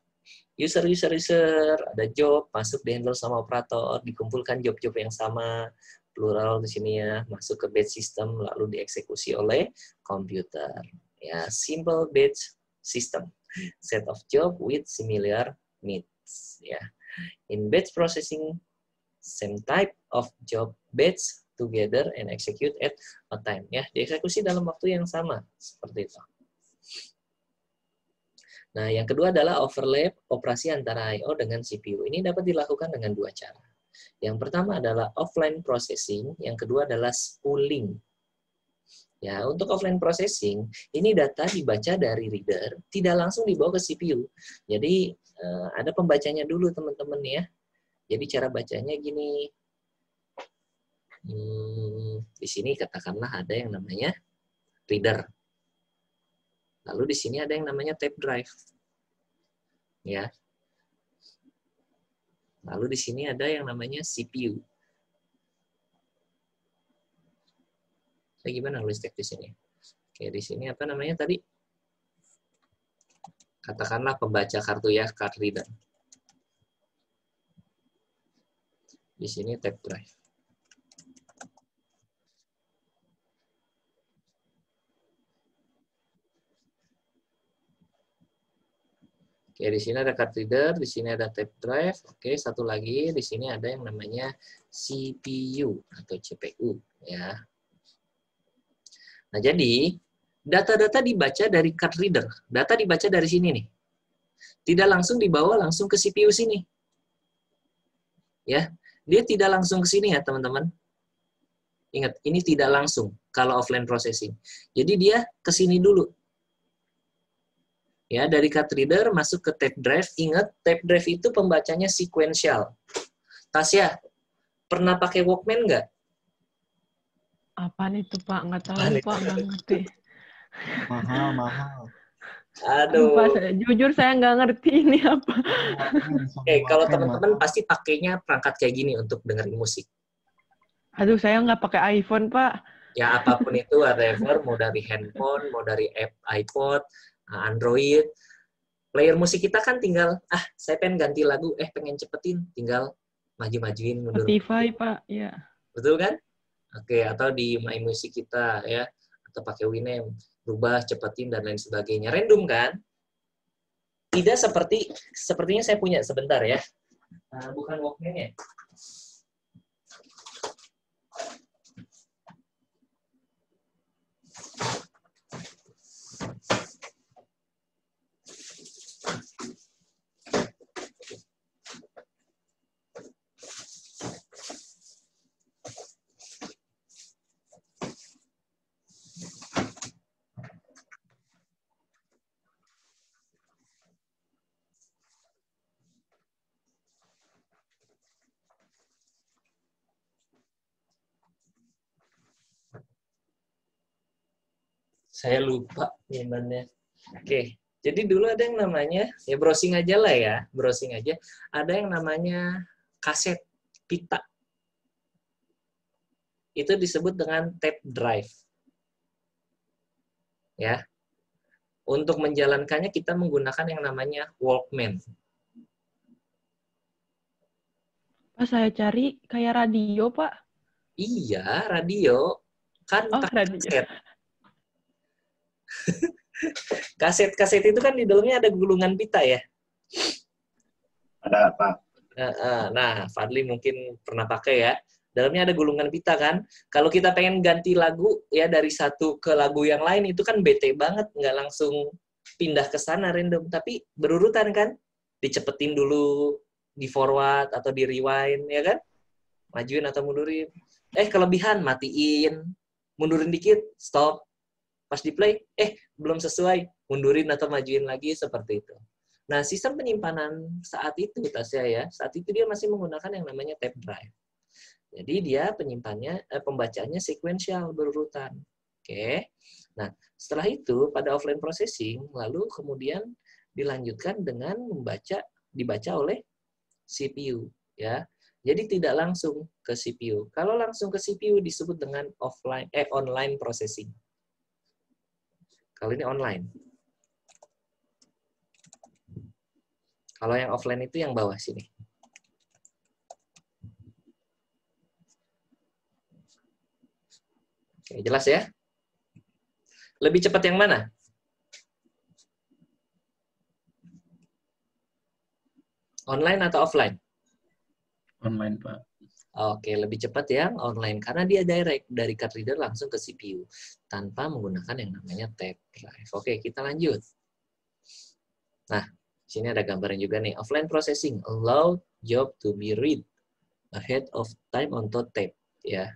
User, ada job, masuk di-handle sama operator, dikumpulkan job-job yang sama, plural di sini ya, masuk ke batch system lalu dieksekusi oleh komputer. Ya, simple batch system. Set of job with similar needs. Ya. In batch processing, same type of job batch together and execute at a time. Ya, dieksekusi dalam waktu yang sama seperti itu. Nah, yang kedua adalah overlap operasi antara I/O dengan CPU. Ini dapat dilakukan dengan 2 cara. Yang pertama adalah offline processing, yang kedua adalah spooling. Ya, untuk offline processing, ini data dibaca dari reader, tidak langsung dibawa ke CPU. Jadi, ada pembacanya dulu, teman-teman ya. Jadi, cara bacanya gini. Di sini katakanlah ada yang namanya reader. Lalu di sini ada yang namanya tape drive. Ya. Lalu di sini ada yang namanya CPU. Saya gimana nulis teks di sini? Oke, di sini apa namanya tadi? Katakanlah pembaca kartu ya, card reader. Di sini tape drive. Oke, di sini ada card reader, di sini ada tape drive. Oke, satu lagi di sini ada yang namanya CPU atau CPU ya. Nah, jadi data-data dibaca dari card reader. Data dibaca dari sini nih. Tidak langsung dibawa langsung ke CPU sini. Ya, dia tidak langsung ke sini ya, teman-teman. Ingat, ini tidak langsung kalau offline processing. Jadi dia ke sini dulu. Ya, dari card reader masuk ke tape drive. Ingat, tape drive itu pembacanya sequential. Tasya, pernah pakai Walkman nggak? Apaan itu, Pak? Nggak tahu, Pak. Nggak ngerti. Mahal. Aduh. Pak, jujur saya nggak ngerti ini apa. Oke, kalau teman-teman pasti pakainya perangkat kayak gini untuk dengerin musik. Aduh, saya nggak pakai iPhone, Pak. Ya, apapun itu, whatever, mau dari handphone, mau dari app iPod, Android. Player musik kita kan tinggal, saya pengen ganti lagu, pengen cepetin, tinggal maju-majuin, mundur. Spotify, Pak. Ya. Betul kan? Oke, atau di My Music kita, ya. Atau pakai Winamp, rubah, cepetin, dan lain sebagainya. Random kan? Tidak sepertinya saya punya, sebentar ya. Bukan Walkman ya. Saya lupa gimana. Oke, jadi dulu ada yang namanya, ya browsing aja lah ya, browsing aja. Ada yang namanya kaset pita. Itu disebut dengan tape drive. Ya. Untuk menjalankannya kita menggunakan yang namanya Walkman. Pak, saya cari kayak radio, Pak. Iya, radio. Kan radio. Kaset. Kaset-kaset itu kan di dalamnya ada gulungan pita ya. Ada, Pak. Nah, Fadli mungkin pernah pakai ya. Dalamnya ada gulungan pita kan. Kalau kita pengen ganti lagu ya dari satu ke lagu yang lain itu kan bete banget, nggak langsung pindah ke sana random, tapi berurutan kan. Dicepetin dulu, di forward atau di rewind ya kan. Majuin atau mundurin. Kelebihan matiin, mundurin dikit, stop. Pas di play, belum sesuai, mundurin atau majuin lagi seperti itu. Nah, sistem penyimpanan saat itu, Tasya ya, saat itu dia masih menggunakan yang namanya tape drive. Jadi dia pembacanya sequential, berurutan. Oke. Nah, setelah itu pada offline processing, lalu kemudian dilanjutkan dengan dibaca oleh CPU, ya. Jadi tidak langsung ke CPU. Kalau langsung ke CPU disebut dengan online processing. Kalau ini online. Kalau yang offline itu yang bawah sini. Oke, jelas ya? Lebih cepat yang mana? Online atau offline? Online, Pak. Oke, lebih cepat yang online karena dia direct dari card reader langsung ke CPU tanpa menggunakan yang namanya tape drive. Oke, kita lanjut. Nah, sini ada gambarnya juga nih. Offline processing allow job to be read ahead of time onto tape ya.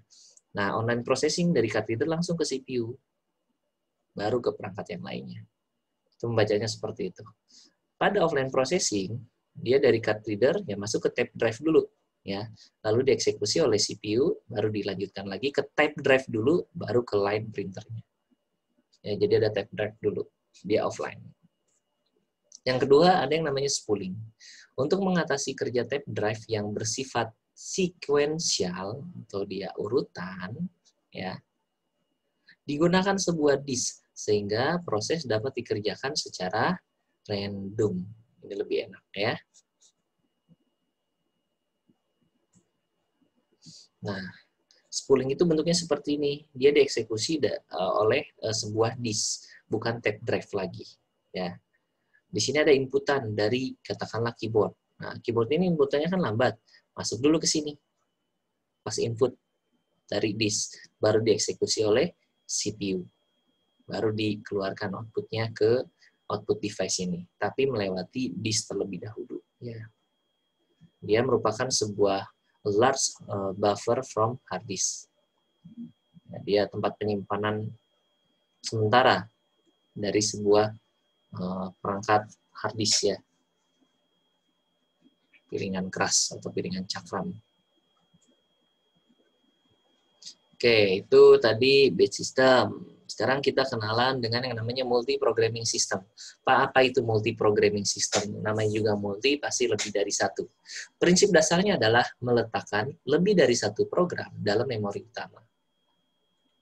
Nah, online processing dari card reader langsung ke CPU baru ke perangkat yang lainnya. Itu membacanya seperti itu. Pada offline processing, dia dari card reader ya masuk ke tape drive dulu, ya. Lalu dieksekusi oleh CPU, baru dilanjutkan lagi ke tape drive dulu, baru ke line printernya. Ya, jadi ada tape drive dulu, dia offline. Yang kedua ada yang namanya spooling. Untuk mengatasi kerja tape drive yang bersifat sequential atau dia urutan, ya, digunakan sebuah disk sehingga proses dapat dikerjakan secara random. Ini lebih enak, ya. Nah, spooling itu bentuknya seperti ini. Dia dieksekusi oleh sebuah disk, bukan tape drive lagi, ya. Di sini ada inputan dari katakanlah keyboard. Nah, keyboard ini inputannya kan lambat. Masuk dulu ke sini. Pas input dari disk, baru dieksekusi oleh CPU. Baru dikeluarkan outputnya ke output device ini. Tapi melewati disk terlebih dahulu. Ya. Dia merupakan sebuah large buffer from hard disk. Ya, dia tempat penyimpanan sementara dari sebuah perangkat hard disk, ya. Piringan keras atau piringan cakram. Oke, itu tadi batch system. Sekarang kita kenalan dengan yang namanya multi-programming system. Pak, apa itu multi-programming system? Namanya juga multi, pasti lebih dari satu. Prinsip dasarnya adalah meletakkan lebih dari satu program dalam memori utama.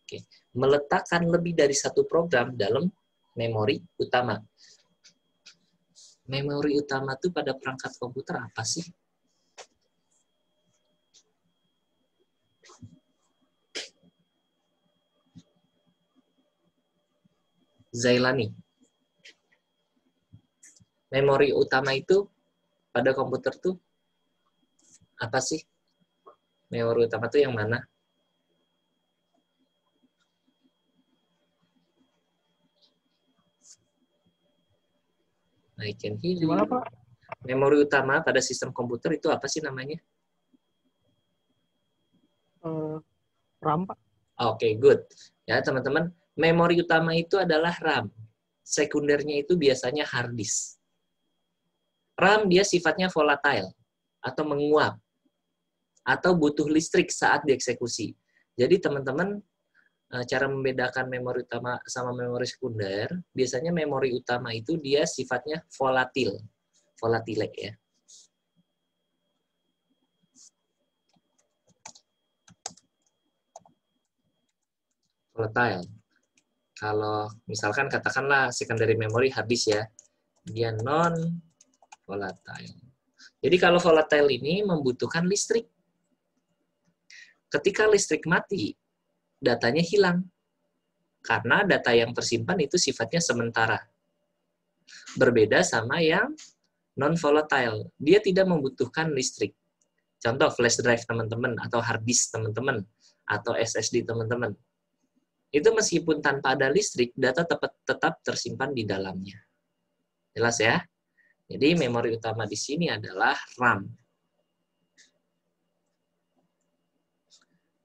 Oke. Meletakkan lebih dari satu program dalam memori utama. Memori utama itu pada perangkat komputer apa sih? Zailani. Memori utama itu pada komputer tuh apa sih? Memori utama itu yang mana? I can hear you. Gimana, Pak? Memori utama pada sistem komputer itu apa sih namanya? RAM, Pak. Oke, good. Ya, teman-teman. Memori utama itu adalah RAM. Sekundernya itu biasanya hard disk. RAM dia sifatnya volatile atau menguap atau butuh listrik saat dieksekusi. Jadi teman-teman, cara membedakan memori utama sama memori sekunder, biasanya memori utama itu dia sifatnya volatile. Volatile, ya. Volatile. Kalau misalkan katakanlah secondary memory hard disk, ya, dia non-volatile. Jadi kalau volatile ini membutuhkan listrik. Ketika listrik mati, datanya hilang. Karena data yang tersimpan itu sifatnya sementara. Berbeda sama yang non-volatile. Dia tidak membutuhkan listrik. Contoh flash drive teman-teman, atau hard disk teman-teman, atau SSD teman-teman. Itu meskipun tanpa ada listrik, data tetap tersimpan di dalamnya. Jelas, ya? Jadi memori utama di sini adalah RAM.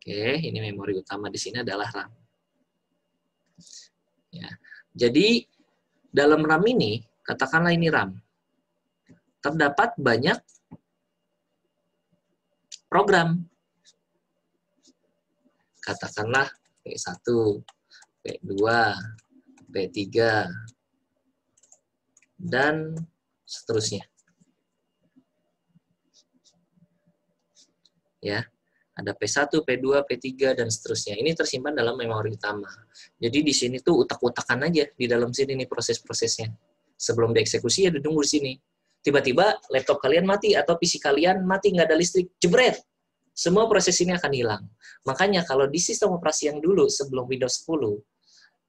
Oke, ini memori utama di sini adalah RAM. Ya. Jadi dalam RAM ini, katakanlah ini RAM. Terdapat banyak program. Katakanlah P1, P2, P3, dan seterusnya. Ya, ada P1, P2, P3, dan seterusnya. Ini tersimpan dalam memori utama. Jadi di sini tuh utak-utakan aja di dalam sini nih proses-prosesnya. Sebelum dieksekusi ya ditunggu di sini. Tiba-tiba laptop kalian mati atau PC kalian mati, nggak ada listrik, jebret. Semua proses ini akan hilang. Makanya kalau di sistem operasi yang dulu sebelum Windows 10,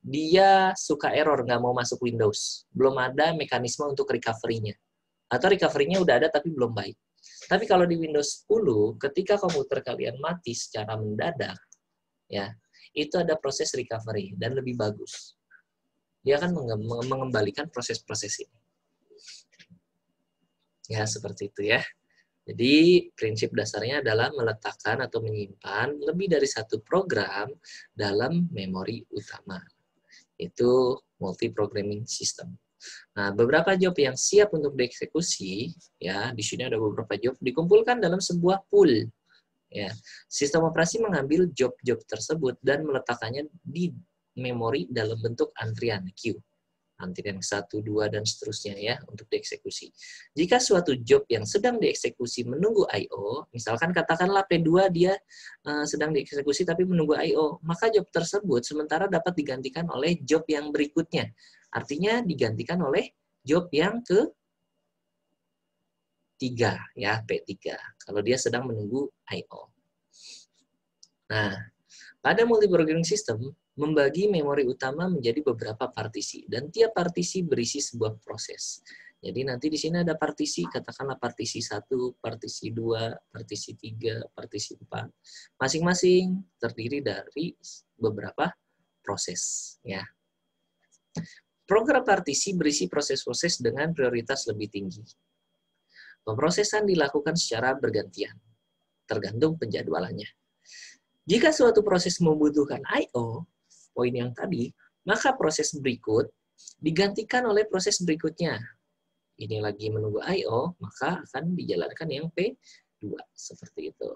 dia suka error, nggak mau masuk Windows. Belum ada mekanisme untuk recovery-nya. Atau recovery-nya udah ada tapi belum baik. Tapi kalau di Windows 10, ketika komputer kalian mati secara mendadak, ya, itu ada proses recovery dan lebih bagus. Dia akan mengembalikan proses-proses ini. Ya, seperti itu, ya. Jadi, prinsip dasarnya adalah meletakkan atau menyimpan lebih dari satu program dalam memori utama. Itu multi-programming system. Nah, beberapa job yang siap untuk dieksekusi, ya, di sini ada beberapa job dikumpulkan dalam sebuah pool. Ya, sistem operasi mengambil job-job tersebut dan meletakkannya di memori dalam bentuk antrian queue. Antrian 1, 2, dan seterusnya ya untuk dieksekusi. Jika suatu job yang sedang dieksekusi menunggu I.O., misalkan katakanlah P2 dia sedang dieksekusi tapi menunggu I.O., maka job tersebut sementara dapat digantikan oleh job yang berikutnya. Artinya digantikan oleh job yang ke 3 ya, P3 kalau dia sedang menunggu I.O. Nah, pada multi-programming system membagi memori utama menjadi beberapa partisi dan tiap partisi berisi sebuah proses. Jadi nanti di sini ada partisi, katakanlah partisi 1, partisi 2, partisi 3, partisi 4. Masing-masing terdiri dari beberapa proses ya. Program partisi berisi proses-proses dengan prioritas lebih tinggi. Pemrosesan dilakukan secara bergantian, tergantung penjadwalannya. Jika suatu proses membutuhkan I.O., poin yang tadi, maka proses berikut digantikan oleh proses berikutnya. Ini lagi menunggu I.O., maka akan dijalankan yang P2. Seperti itu.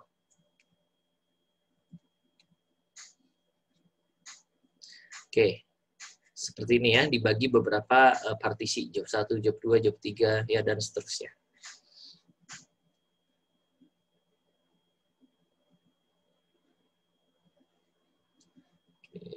Oke. Seperti ini ya, dibagi beberapa partisi. Job 1, job 2, job 3, ya, dan seterusnya.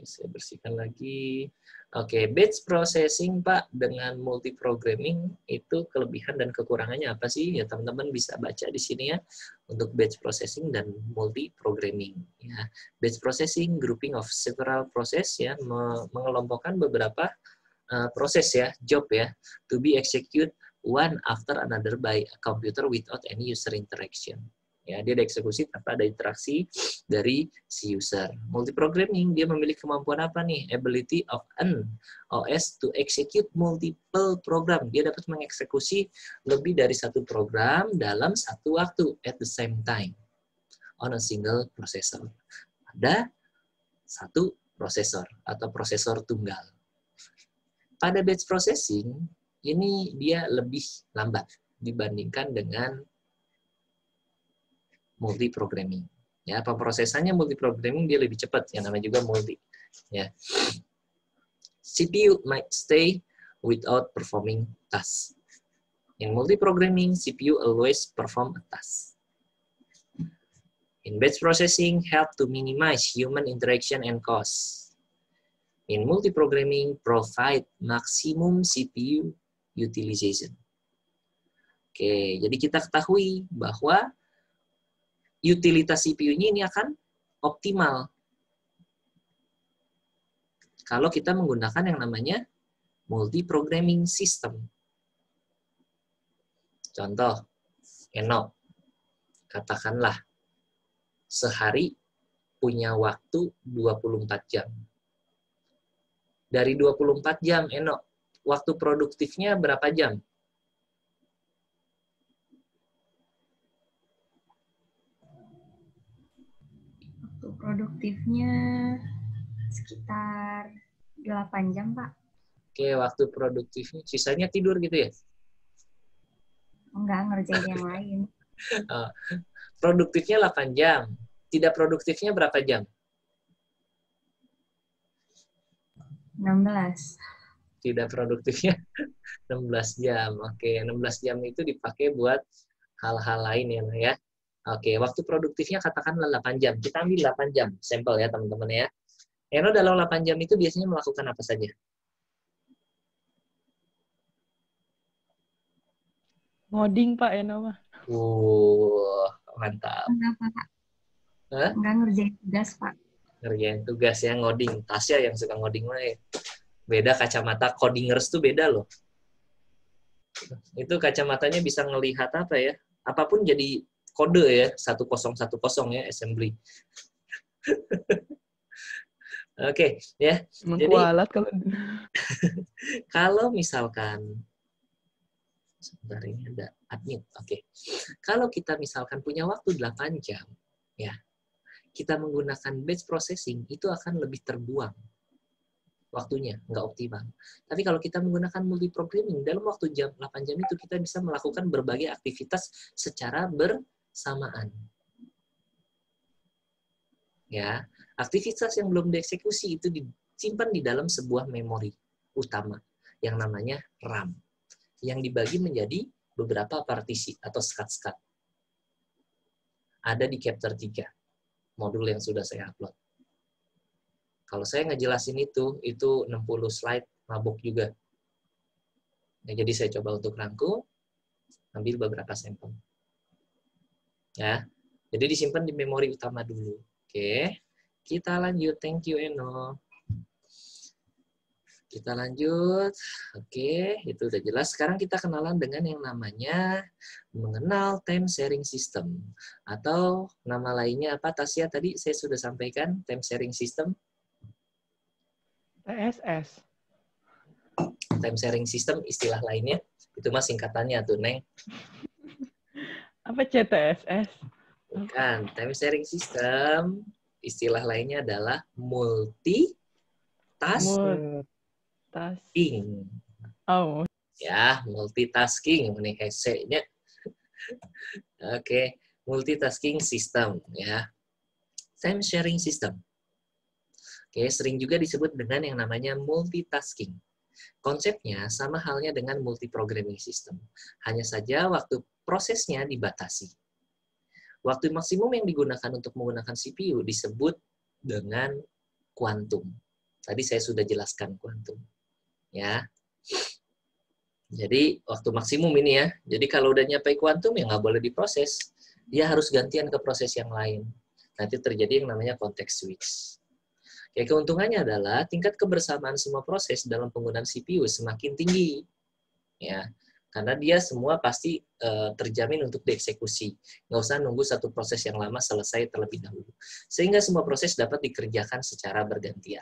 Saya bersihkan lagi. Oke, batch processing Pak dengan multi programming itu kelebihan dan kekurangannya apa sih? Ya teman-teman bisa baca di sini ya untuk batch processing dan multi programming. Ya, batch processing grouping of several process ya mengelompokkan beberapa proses ya, job ya, to be execute one after another by a computer without any user interaction. Ya, dia dieksekusi tanpa ada interaksi dari si user. Multiprogramming, dia memiliki kemampuan apa nih? Ability of an OS to execute multiple program. Dia dapat mengeksekusi lebih dari satu program dalam satu waktu at the same time on a single processor. Pada satu prosesor atau prosesor tunggal. Pada batch processing, ini dia lebih lambat dibandingkan dengan multi-programming. Ya, pemrosesannya multi-programming dia lebih cepat, yang namanya juga multi. Ya. CPU might stay without performing tasks. In multi-programming, CPU always perform a task. In batch processing, help to minimize human interaction and cost. In multi-programming, provide maximum CPU utilization. Oke, jadi kita ketahui bahwa utilitas CPU-nya ini akan optimal kalau kita menggunakan yang namanya multi-programming system. Contoh, Eno, katakanlah sehari punya waktu 24 jam. Dari 24 jam, Eno, waktu produktifnya berapa jam? Produktifnya sekitar 8 jam, Pak. Oke, waktu produktifnya, sisanya tidur gitu ya? Enggak, ngerjain yang lain. Produktifnya 8 jam. Tidak produktifnya berapa jam? 16. Tidak produktifnya 16 jam. Oke, 16 jam itu dipakai buat hal-hal lain ya. Oke, waktu produktifnya katakanlah 8 jam. Kita ambil 8 jam, sampel ya teman-teman ya. Eno dalam 8 jam itu biasanya melakukan apa saja? Ngoding Pak Eno mah. Mantap. Enggak, Pak. Enggak ngerjain tugas, Pak. Ngerjain tugas ya, ngoding. Tasya yang suka ngoding mah ya. Beda kacamata codingers tuh beda loh. Itu kacamatanya bisa ngelihat apa ya? Apapun jadi kode ya, 1010 ya, assembly. Oke, ya. Jadi kualat kalau misalkan sebentar ini ada admin. Oke. Kalau kita misalkan punya waktu 8 jam, ya. Kita menggunakan batch processing itu akan lebih terbuang waktunya, nggak optimal. Tapi kalau kita menggunakan multiprogramming, dalam waktu 8 jam itu kita bisa melakukan berbagai aktivitas secara bersamaan. Ya, aktivitas yang belum dieksekusi itu disimpan di dalam sebuah memori utama yang namanya RAM, yang dibagi menjadi beberapa partisi atau skat-skat. Ada di chapter 3, modul yang sudah saya upload. Kalau saya ngejelasin itu 60 slide, mabuk juga. Ya, jadi saya coba untuk rangkum, ambil beberapa sampel. Ya, jadi disimpan di memori utama dulu. Oke, kita lanjut. Thank you, Eno. Kita lanjut. Oke, itu udah jelas. Sekarang kita kenalan dengan yang namanya mengenal time sharing system. Atau nama lainnya apa, Tasya? Tadi saya sudah sampaikan, time sharing system. TSS. Time sharing system istilah lainnya. Itu mah singkatannya tuh, Neng. Apa CTSS? Bukan. Time sharing system istilah lainnya adalah multitasking. Oh. Ya, multitasking ini hese-nya. Oke, multitasking system ya. Time sharing system. Oke, sering juga disebut dengan yang namanya multitasking. Konsepnya sama halnya dengan multiprogramming system. Hanya saja waktu prosesnya dibatasi. Waktu maksimum yang digunakan untuk menggunakan CPU disebut dengan kuantum. Tadi saya sudah jelaskan kuantum. Ya. Jadi waktu maksimum ini ya. Jadi kalau udah nyampe kuantum ya nggak boleh diproses. Dia harus gantian ke proses yang lain. Nanti terjadi yang namanya context switch. Ya, keuntungannya adalah tingkat kebersamaan semua proses dalam penggunaan CPU semakin tinggi. Ya, karena dia semua pasti terjamin untuk dieksekusi. Nggak usah nunggu satu proses yang lama selesai terlebih dahulu. Sehingga semua proses dapat dikerjakan secara bergantian.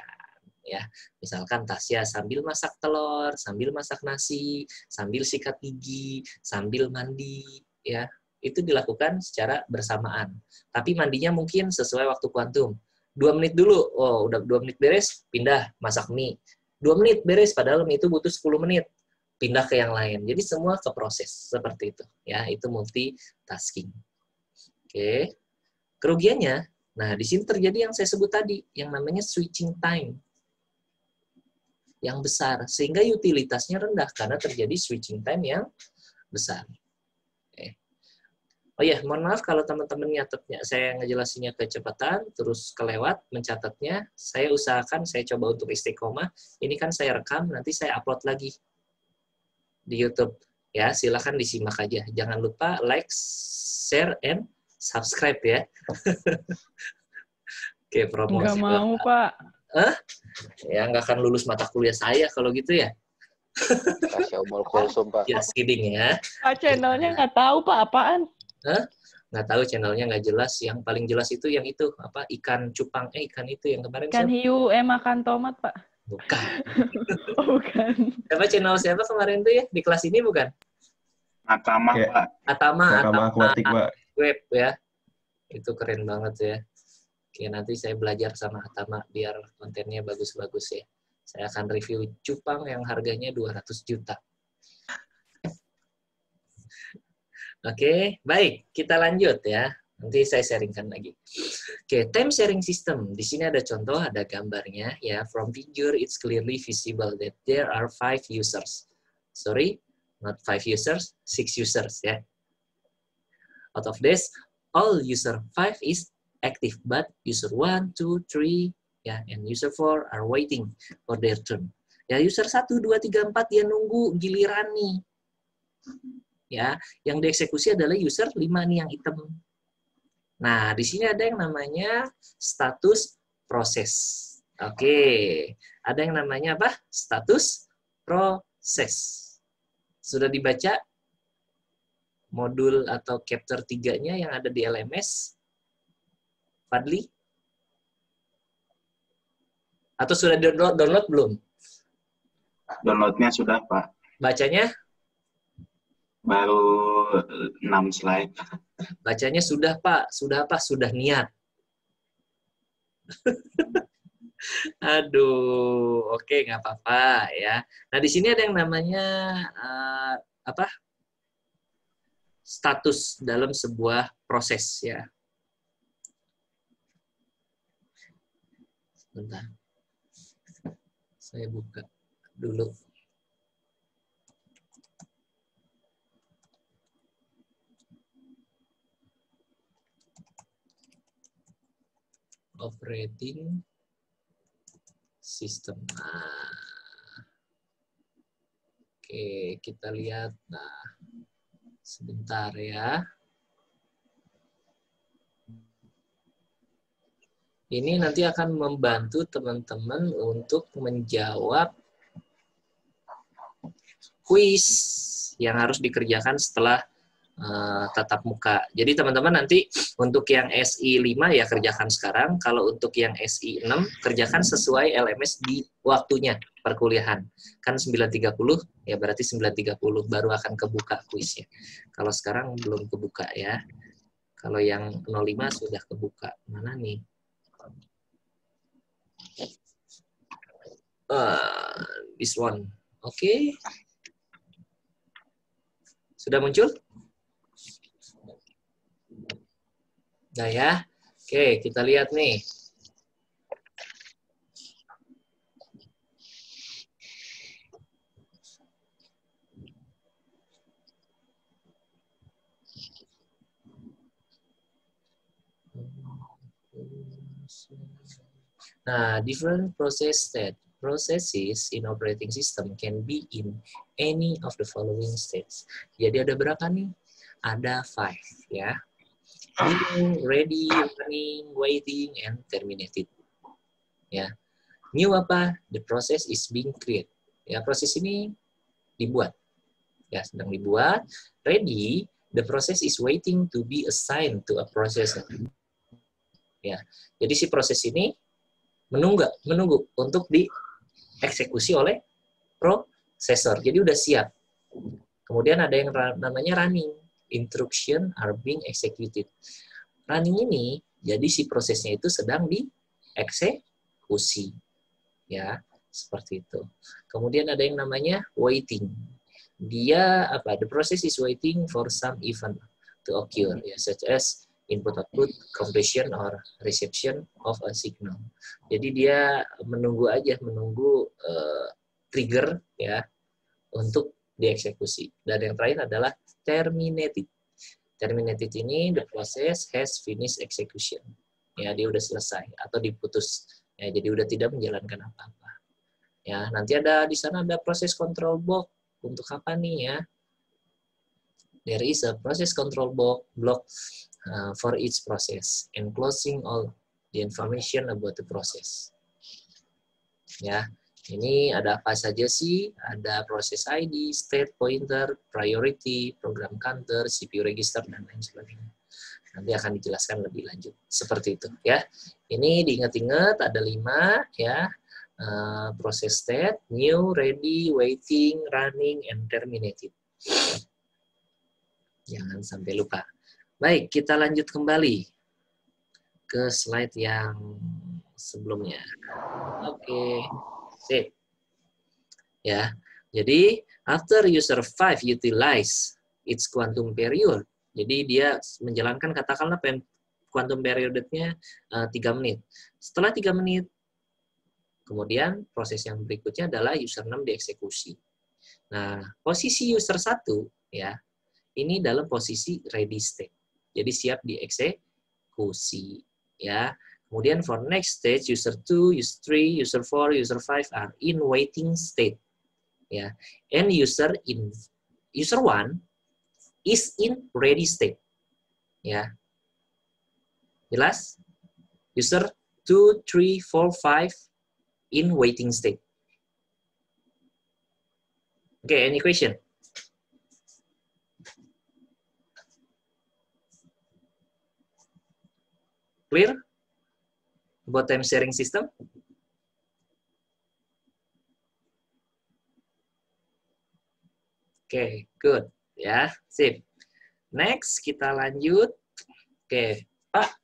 Ya, misalkan Tasya sambil masak telur, sambil masak nasi, sambil sikat gigi, sambil mandi, ya itu dilakukan secara bersamaan. Tapi mandinya mungkin sesuai waktu kuantum. 2 menit dulu, oh udah 2 menit beres, pindah masak mie. 2 menit beres, padahal mie itu butuh 10 menit. Pindah ke yang lain. Jadi semua ke proses, seperti itu. Ya, itu multitasking. Oke. Kerugiannya, nah di sini terjadi yang saya sebut tadi, yang namanya switching time. Yang besar, sehingga utilitasnya rendah, karena terjadi switching time yang besar. Oke. Oh ya, mohon maaf kalau teman-teman nyatetnya, saya ngejelasinnya kecepatan, terus kelewat, mencatatnya, saya usahakan, saya coba untuk istiqomah, ini kan saya rekam, nanti saya upload lagi di YouTube. Ya, silakan disimak aja. Jangan lupa like, share, and subscribe ya. Oke, promosi. Nggak mau, Pak. Hah? Ya, nggak akan lulus mata kuliah saya kalau gitu ya. Kasih omol kosong, Pak. Just kidding ya. Pak, channelnya nggak tahu, Pak, apaan? Hah? Nggak tahu, channelnya nggak jelas. Yang paling jelas itu yang itu apa, ikan cupang, ikan itu yang kemarin ikan hiu makan tomat, Pak. Bukan. Oh, bukan. Siapa channel siapa kemarin tuh ya di kelas ini, bukan? Atama, Pak. Atama Aquatic, Pak. Web ya. Itu keren banget ya. Oke, nanti saya belajar sama Atama biar kontennya bagus-bagus ya. Saya akan review cupang yang harganya 200 juta. Oke, baik. Kita lanjut ya. Nanti saya sharingkan lagi. Oke, time sharing system. Di sini ada contoh, ada gambarnya ya. From figure, it's clearly visible that there are 5 users. Sorry, not 5 users, 6 users ya. Out of this, all user 5 is active, but user 1, 2, 3, ya, and user 4 are waiting for their turn. Ya, user 1, 2, 3, 4 dia nunggu giliran nih. Ya, yang dieksekusi adalah user 5 nih yang hitam. Nah, di sini ada yang namanya status proses. Oke, ada yang namanya apa? Status proses. Sudah dibaca modul atau chapter 3-nya yang ada di LMS? Fadli? Atau sudah download belum? Downloadnya sudah, Pak. Bacanya? Baru 6 slide. Bacanya sudah, Pak. Sudah apa? Sudah niat. Aduh, oke, nggak apa-apa ya. Nah, di sini ada yang namanya apa? Status dalam sebuah proses ya. Sebentar. Saya buka dulu. Operating system. Nah. Oke, kita lihat. Nah, sebentar ya. Ini nanti akan membantu teman-teman untuk menjawab kuis yang harus dikerjakan setelah tatap muka. Jadi teman-teman nanti untuk yang SI 5 ya kerjakan sekarang. Kalau untuk yang SI 6 kerjakan sesuai LMS di waktunya perkuliahan. Kan 9.30 ya berarti 9.30 baru akan kebuka kuisnya. Kalau sekarang belum kebuka ya. Kalau yang 05 sudah kebuka. Mana nih? This one. Oke. Sudah muncul? Nah ya, oke kita lihat nih. Nah, different processes in operating system can be in any of the following states. Jadi ada berapa nih? Ada 5 ya. New, ready, running, waiting, and terminated. Ya. New apa? The process is being created. Ya, proses ini dibuat. Ya, sedang dibuat. Ready, the process is waiting to be assigned to a processor. Ya. Jadi si proses ini menunggu untuk dieksekusi oleh prosesor. Jadi udah siap. Kemudian ada yang namanya running. Instruction are being executed. Running ini, jadi si prosesnya itu sedang dieksekusi. Ya, seperti itu. Kemudian ada yang namanya waiting. Dia apa? The process is waiting for some event to occur, ya, such as input-output, completion, or reception of a signal. Jadi dia menunggu trigger ya untuk dieksekusi. Dan yang terakhir adalah terminated. Terminated ini the process has finished execution. Ya, dia udah selesai atau diputus. Ya, jadi udah tidak menjalankan apa-apa. Ya, nanti di sana ada proses control block. Untuk apa nih ya? There is a process control block for each process, enclosing all the information about the process. Ya, ini ada apa saja sih? Ada proses ID, state pointer, priority, program counter, CPU register, dan lain sebagainya. Nanti akan dijelaskan lebih lanjut. Seperti itu ya. Ini diingat-ingat ada 5 ya. Proses state, new, ready, waiting, running, and terminated. Jangan sampai lupa. Baik, kita lanjut kembali ke slide yang sebelumnya. Oke. Sip. Ya. Jadi, after user 5 utilize its quantum period. Jadi dia menjalankan katakanlah quantum periodnya 3 menit. Setelah 3 menit, kemudian proses yang berikutnya adalah user 6 dieksekusi. Nah, posisi user 1 ya, ini dalam posisi ready state. Jadi siap dieksekusi ya. Kemudian for next stage, user 2, user 3, user 4, user 5 are in waiting state. Ya. And user 1 is in ready state. Ya. Jelas? User 2, 3, 4, 5 in waiting state. Okay, any question? Clear? About time sharing system? Oke, good. Ya, sip. Next, kita lanjut. Oke, Pak,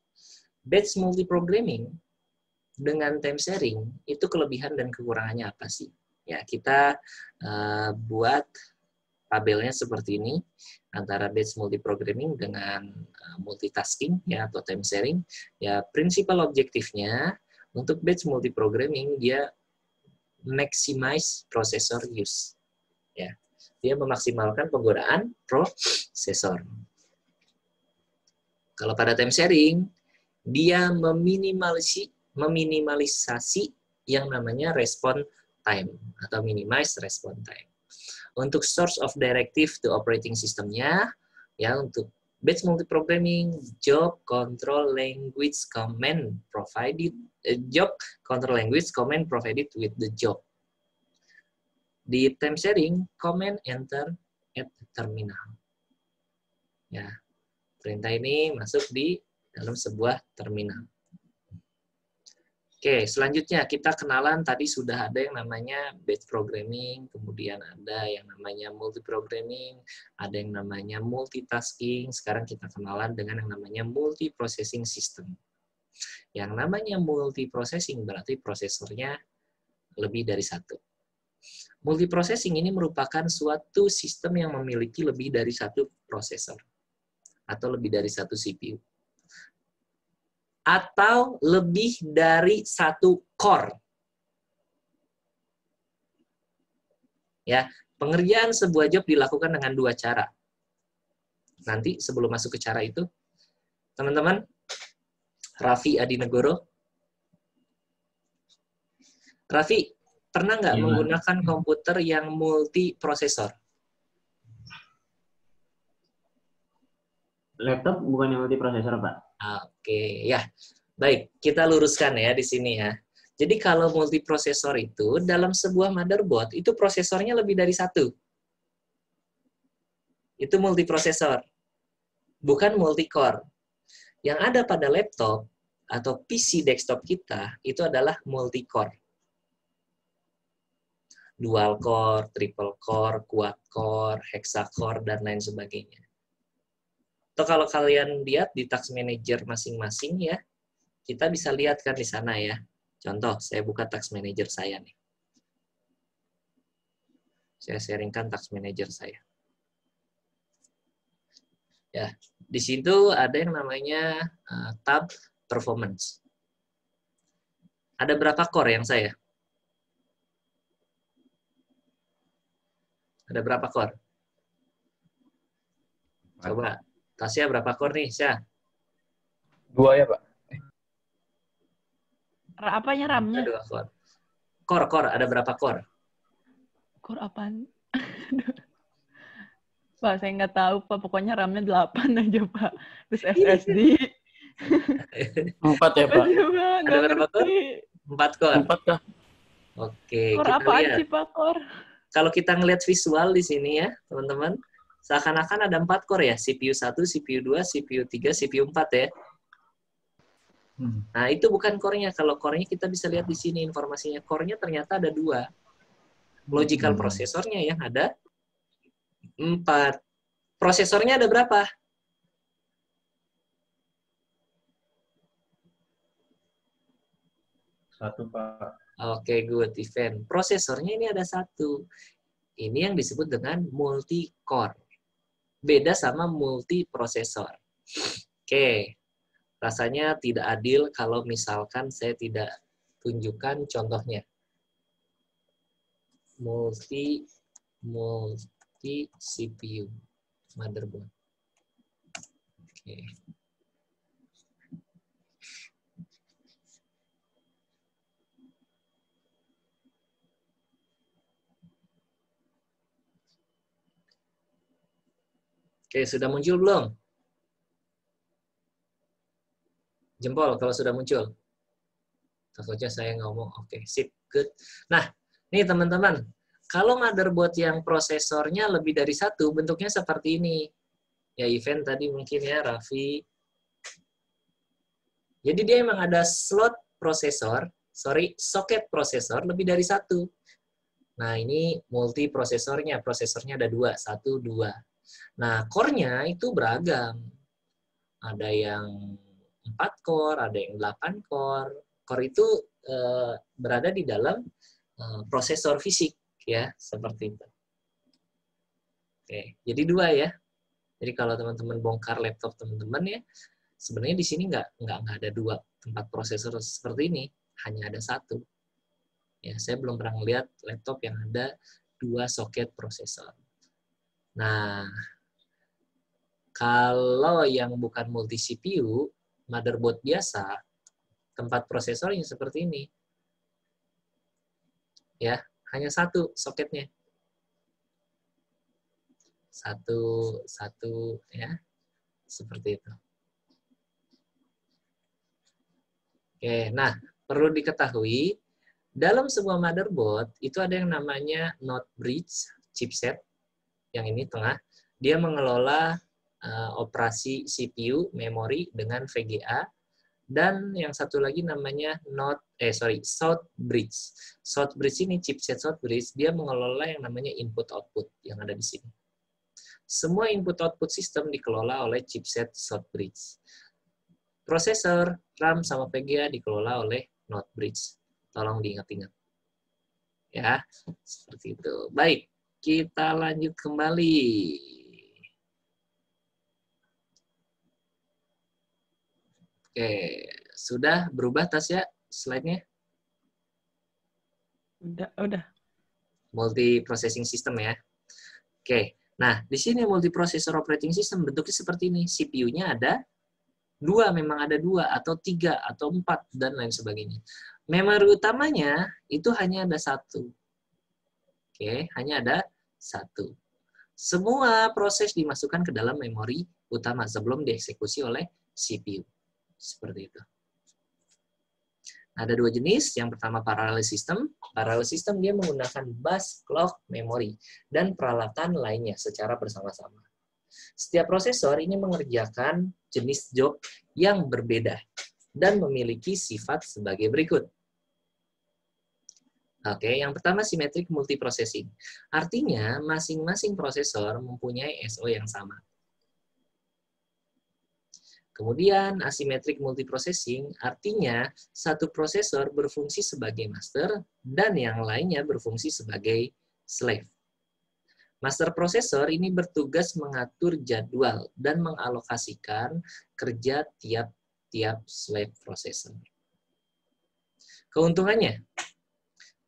batch multiprogramming dengan time sharing, itu kelebihan dan kekurangannya apa sih? Ya, kita buat tabelnya seperti ini, antara batch multiprogramming dengan multitasking ya, atau time sharing. Ya, prinsipal objektifnya untuk batch multiprogramming dia maximize processor use. Ya, dia memaksimalkan penggunaan prosesor. Kalau pada time sharing, dia meminimalisasi yang namanya response time atau minimize response time. Untuk source of directive to operating systemnya, ya, untuk batch multiprogramming, job control language command provided with the job. Di time sharing, command enter at terminal. Ya, perintah ini masuk di dalam sebuah terminal. Oke, selanjutnya kita kenalan, tadi sudah ada yang namanya batch programming, kemudian ada yang namanya multiprogramming, ada yang namanya multitasking, sekarang kita kenalan dengan yang namanya multiprocessing system. Yang namanya multiprocessing berarti prosesornya lebih dari satu. Multiprocessing ini merupakan suatu sistem yang memiliki lebih dari satu prosesor atau lebih dari satu CPU. Atau lebih dari satu core. Ya, pengerjaan sebuah job dilakukan dengan dua cara. Nanti sebelum masuk ke cara itu, teman-teman, Raffi Adinegoro. Raffi, pernah nggak menggunakan komputer yang multiprosesor? Laptop bukannya multiprosesor, Pak? Oke, ya. Baik, kita luruskan ya di sini ya. Jadi kalau multiprosesor itu, dalam sebuah motherboard, itu prosesornya lebih dari satu. Itu multiprosesor. Bukan multicore. Yang ada pada laptop atau PC desktop kita, itu adalah multicore. Dual core, triple core, quad core, hexacore, dan lain sebagainya. Atau kalau kalian lihat di task manager masing-masing ya, kita bisa lihat kan di sana ya. Contoh, saya buka task manager saya nih. Saya sharingkan task manager saya. Ya, di situ ada yang namanya tab performance. Ada berapa core yang saya? Ada berapa core? Coba. Tasya berapa core nih, Syah? 2 ya, Pak. Apanya RAM-nya? 2 core. Core, ada berapa core? Core apaan? Pak, saya nggak tahu, Pak. Pokoknya RAM-nya 8 aja, Pak. Terus SSD. 4 ya, Pak? Ada berapa core? 4 core. 4 kah? Oke, core kita apaan lihat. sih, Pak? Core? Kalau kita ngelihat visual di sini ya, teman-teman, seakan-akan ada 4 core ya, CPU 1, CPU 2, CPU 3, CPU 4 ya. Nah, itu bukan core-nya. Kalau core-nya kita bisa lihat di sini informasinya. Core-nya ternyata ada 2. Logical prosesornya yang ada 4. Prosesornya ada berapa? Satu, Pak. Oke, good. Event. Prosesornya ini ada 1. Ini yang disebut dengan multi-core. Beda sama multiprosesor. Oke. Rasanya tidak adil kalau misalkan saya tidak tunjukkan contohnya. Multi CPU motherboard. Oke. Oke, sudah muncul belum? Jempol kalau sudah muncul. Takutnya saya ngomong, oke, sip, good. Nah, nih teman-teman, kalau motherboard yang prosesornya lebih dari 1, bentuknya seperti ini. Ya, event tadi mungkin ya, Raffi. Jadi dia emang ada slot prosesor, soket prosesor lebih dari 1. Nah, ini multiprosesornya, prosesornya ada 2, 1, 2. Nah, core-nya itu beragam. Ada yang 4 core, ada yang 8 core. Core itu berada di dalam prosesor fisik, ya, seperti itu. Oke, jadi 2 ya. Jadi kalau teman-teman bongkar laptop teman-teman ya, sebenarnya di sini nggak ada 2 tempat prosesor seperti ini, hanya ada 1. Ya, saya belum pernah melihat laptop yang ada 2 soket prosesor. Nah, kalau yang bukan multi CPU, motherboard biasa, tempat prosesornya seperti ini. Ya, hanya 1 soketnya. Satu ya, seperti itu. Oke, nah perlu diketahui dalam sebuah motherboard itu ada yang namanya node bridge chipset, yang ini tengah, dia mengelola operasi CPU, memori dengan VGA, dan yang satu lagi namanya South Bridge. South Bridge ini chipset South Bridge, dia mengelola yang namanya input-output yang ada di sini. Semua input-output sistem dikelola oleh chipset South Bridge. Prosesor, RAM, sama VGA dikelola oleh North Bridge. Tolong diingat-ingat. Ya, seperti itu. Baik, kita lanjut kembali. Oke, sudah berubah Tasya slide-nya? Udah. Multi processing system ya. Oke. Nah, di sini multiprocessor operating system bentuknya seperti ini. CPU-nya ada 2, memang ada 2, atau 3, atau 4, dan lain sebagainya. Memori utamanya itu hanya ada 1. Oke, hanya ada 1. Semua proses dimasukkan ke dalam memori utama sebelum dieksekusi oleh CPU. Seperti itu. Ada 2 jenis. Yang pertama parallel system. Parallel system dia menggunakan bus, clock, memory, dan peralatan lainnya secara bersama-sama. Setiap prosesor ini mengerjakan jenis job yang berbeda dan memiliki sifat sebagai berikut. Oke, yang pertama symmetric multiprocessing. Artinya masing-masing prosesor mempunyai SO yang sama. Kemudian asymmetric multiprocessing artinya satu prosesor berfungsi sebagai master dan yang lainnya berfungsi sebagai slave. Master prosesor ini bertugas mengatur jadwal dan mengalokasikan kerja tiap-tiap slave prosesor. Keuntungannya,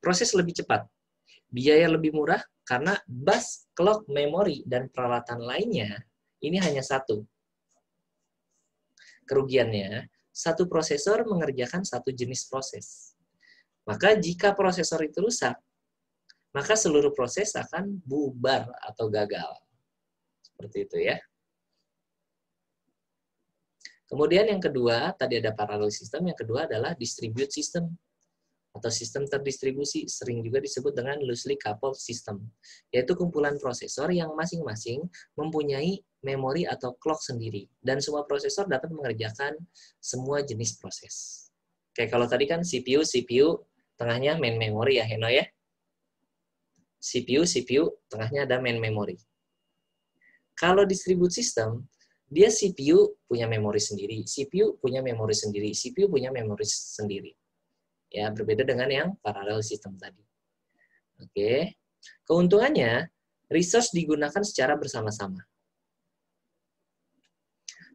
proses lebih cepat, biaya lebih murah karena bus, clock, memory, dan peralatan lainnya ini hanya 1. Kerugiannya, satu prosesor mengerjakan 1 jenis proses. Maka jika prosesor itu rusak, maka seluruh proses akan bubar atau gagal. Seperti itu ya. Kemudian yang kedua, tadi ada parallel system, yang kedua adalah distribute system atau sistem terdistribusi, sering juga disebut dengan loosely coupled system, yaitu kumpulan prosesor yang masing-masing mempunyai memori atau clock sendiri, dan semua prosesor dapat mengerjakan semua jenis proses. Oke, kalau tadi kan CPU, tengahnya main memory ya, Heno ya. CPU, tengahnya ada main memory. Kalau distribute system, dia CPU punya memori sendiri, CPU punya memori sendiri, CPU punya memori sendiri. Ya, berbeda dengan yang parallel system tadi. Oke. Keuntungannya, resource digunakan secara bersama-sama.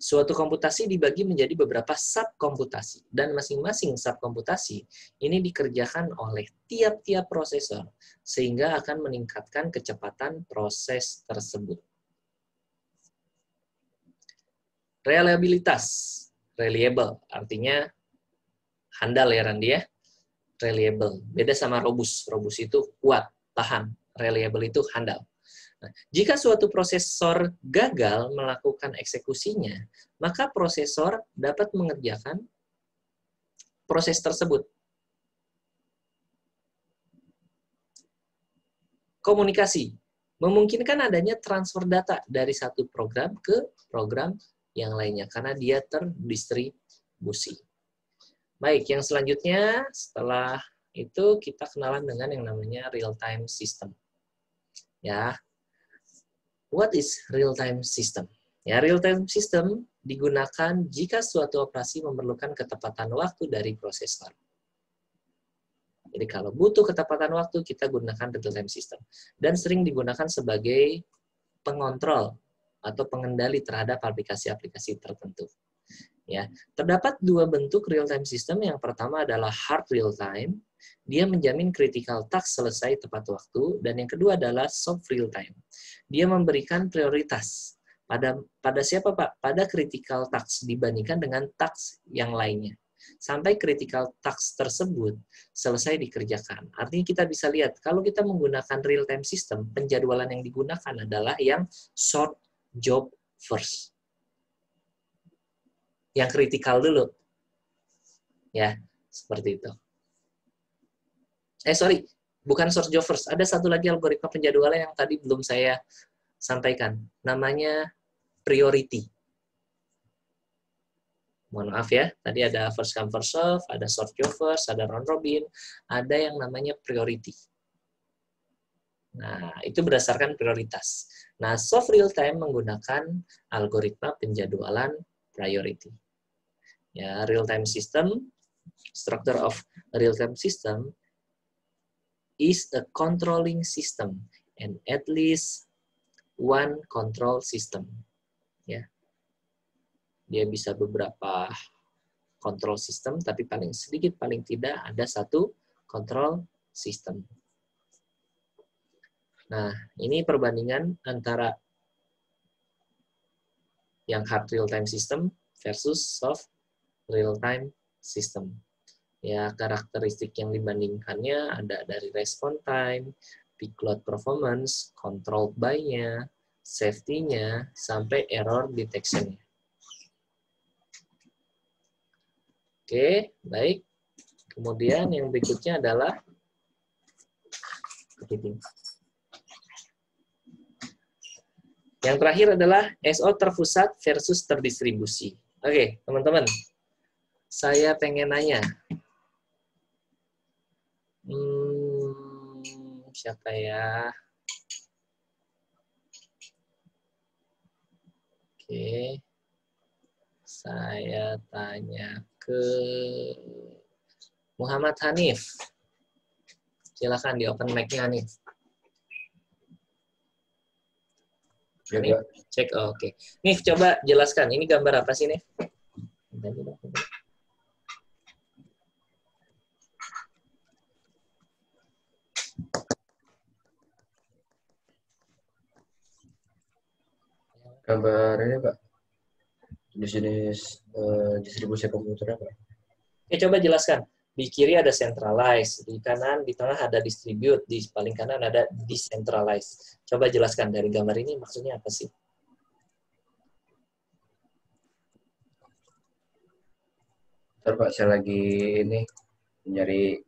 Suatu komputasi dibagi menjadi beberapa subkomputasi, dan masing-masing subkomputasi ini dikerjakan oleh tiap-tiap prosesor, sehingga akan meningkatkan kecepatan proses tersebut. Reliabilitas, reliable, artinya handal ya Randi ya. Reliable. Beda sama robust. Robust itu kuat, tahan. Reliable itu handal. Nah, jika suatu prosesor gagal melakukan eksekusinya, maka prosesor dapat mengerjakan proses tersebut. Komunikasi. Memungkinkan adanya transfer data dari satu program ke program yang lainnya, karena dia terdistribusi. Baik, yang selanjutnya setelah itu kita kenalan dengan yang namanya real-time system. Ya, what is real-time system? Ya, real-time system digunakan jika suatu operasi memerlukan ketepatan waktu dari prosesor. Jadi kalau butuh ketepatan waktu, kita gunakan real-time system. Dan sering digunakan sebagai pengontrol atau pengendali terhadap aplikasi-aplikasi tertentu. Ya, terdapat dua bentuk real-time system. Yang pertama adalah hard real-time. Dia menjamin critical task selesai tepat waktu. Dan yang kedua adalah soft real-time. Dia memberikan prioritas pada siapa, Pak? Pada critical task dibandingkan dengan task yang lainnya. Sampai critical task tersebut selesai dikerjakan. Artinya kita bisa lihat, kalau kita menggunakan real-time system, penjadwalan yang digunakan adalah yang short job first. Yang kritikal dulu. Ya, seperti itu. Sorry, bukan short job first. Ada satu lagi algoritma penjadwalan yang tadi belum saya sampaikan. Namanya priority. Mohon maaf ya, tadi ada first come first serve, ada short job first, ada round robin, ada yang namanya priority. Nah, itu berdasarkan prioritas. Nah, soft real time menggunakan algoritma penjadwalan priority. Ya, real time system, structure of real time system is a controlling system and at least one control system. Ya. Dia bisa beberapa control system, tapi paling sedikit, paling tidak ada satu control system. Nah, ini perbandingan antara yang hard real-time system versus soft real-time system. Ya, karakteristik yang dibandingkannya ada dari response time, peak load performance, controlled by-nya, safety-nya, sampai error detection-nya. Oke, baik. Kemudian yang berikutnya adalah yang terakhir adalah SO terpusat versus terdistribusi. Oke, teman-teman. Saya pengen nanya. Siapa ya? Oke. Saya tanya ke Muhammad Hanif. Silakan di open mic-nya Hanif. Hanif, cek. Oh, oke. Nif, coba jelaskan. Ini gambar apa sih, Nif? Gambar ini, Pak. Jenis distribusi komputernya, Pak. Oke, coba jelaskan. Di kiri ada centralized, di kanan, di tengah ada distribute, di paling kanan ada decentralized. Coba jelaskan dari gambar ini maksudnya apa sih? Bentar, Pak, saya lagi ini nyari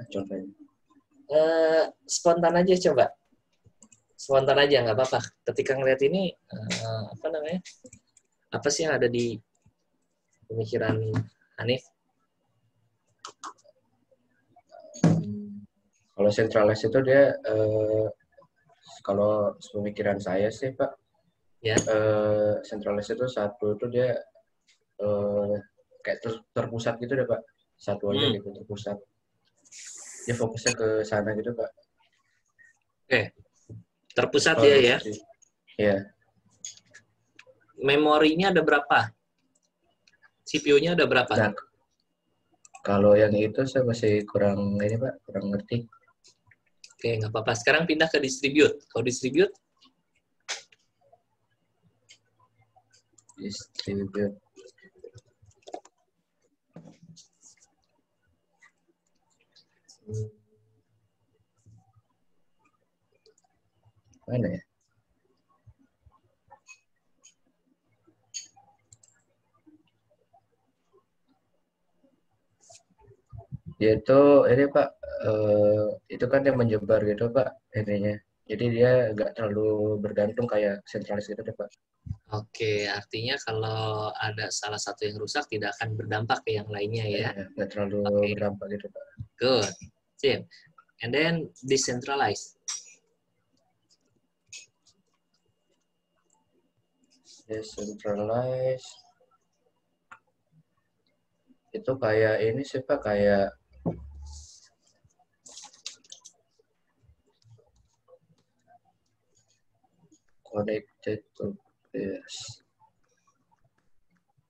contohnya. Spontan aja coba. Spontan aja, nggak apa-apa. Ketika ngeliat ini, apa namanya? Apa sih yang ada di pemikiran Hanif? Kalau centralized itu dia, kalau pemikiran saya sih, Pak, ya. Centralized itu satu itu dia kayak terpusat gitu deh, Pak. Satu aja gitu, terpusat. Dia fokusnya ke sana gitu, Pak. Oke. Terpusat dia ya? Iya. Memorinya ada berapa? CPU-nya ada berapa? Nah, kalau yang itu saya masih kurang ini, Pak, kurang ngerti. Oke, nggak apa-apa. Sekarang pindah ke distribute. Kalau distribute? Distribute. Mana ya? Itu ini Pak, itu kan yang menyebar gitu Pak ininya. Jadi dia nggak terlalu bergantung kayak sentralis gitu deh Pak. Oke, artinya kalau ada salah satu yang rusak tidak akan berdampak ke yang lainnya ya? Nggak terlalu berdampak gitu Pak. Good, sip. And then decentralized. Decentralized itu kayak ini sih Pak, kayak Connected to peers.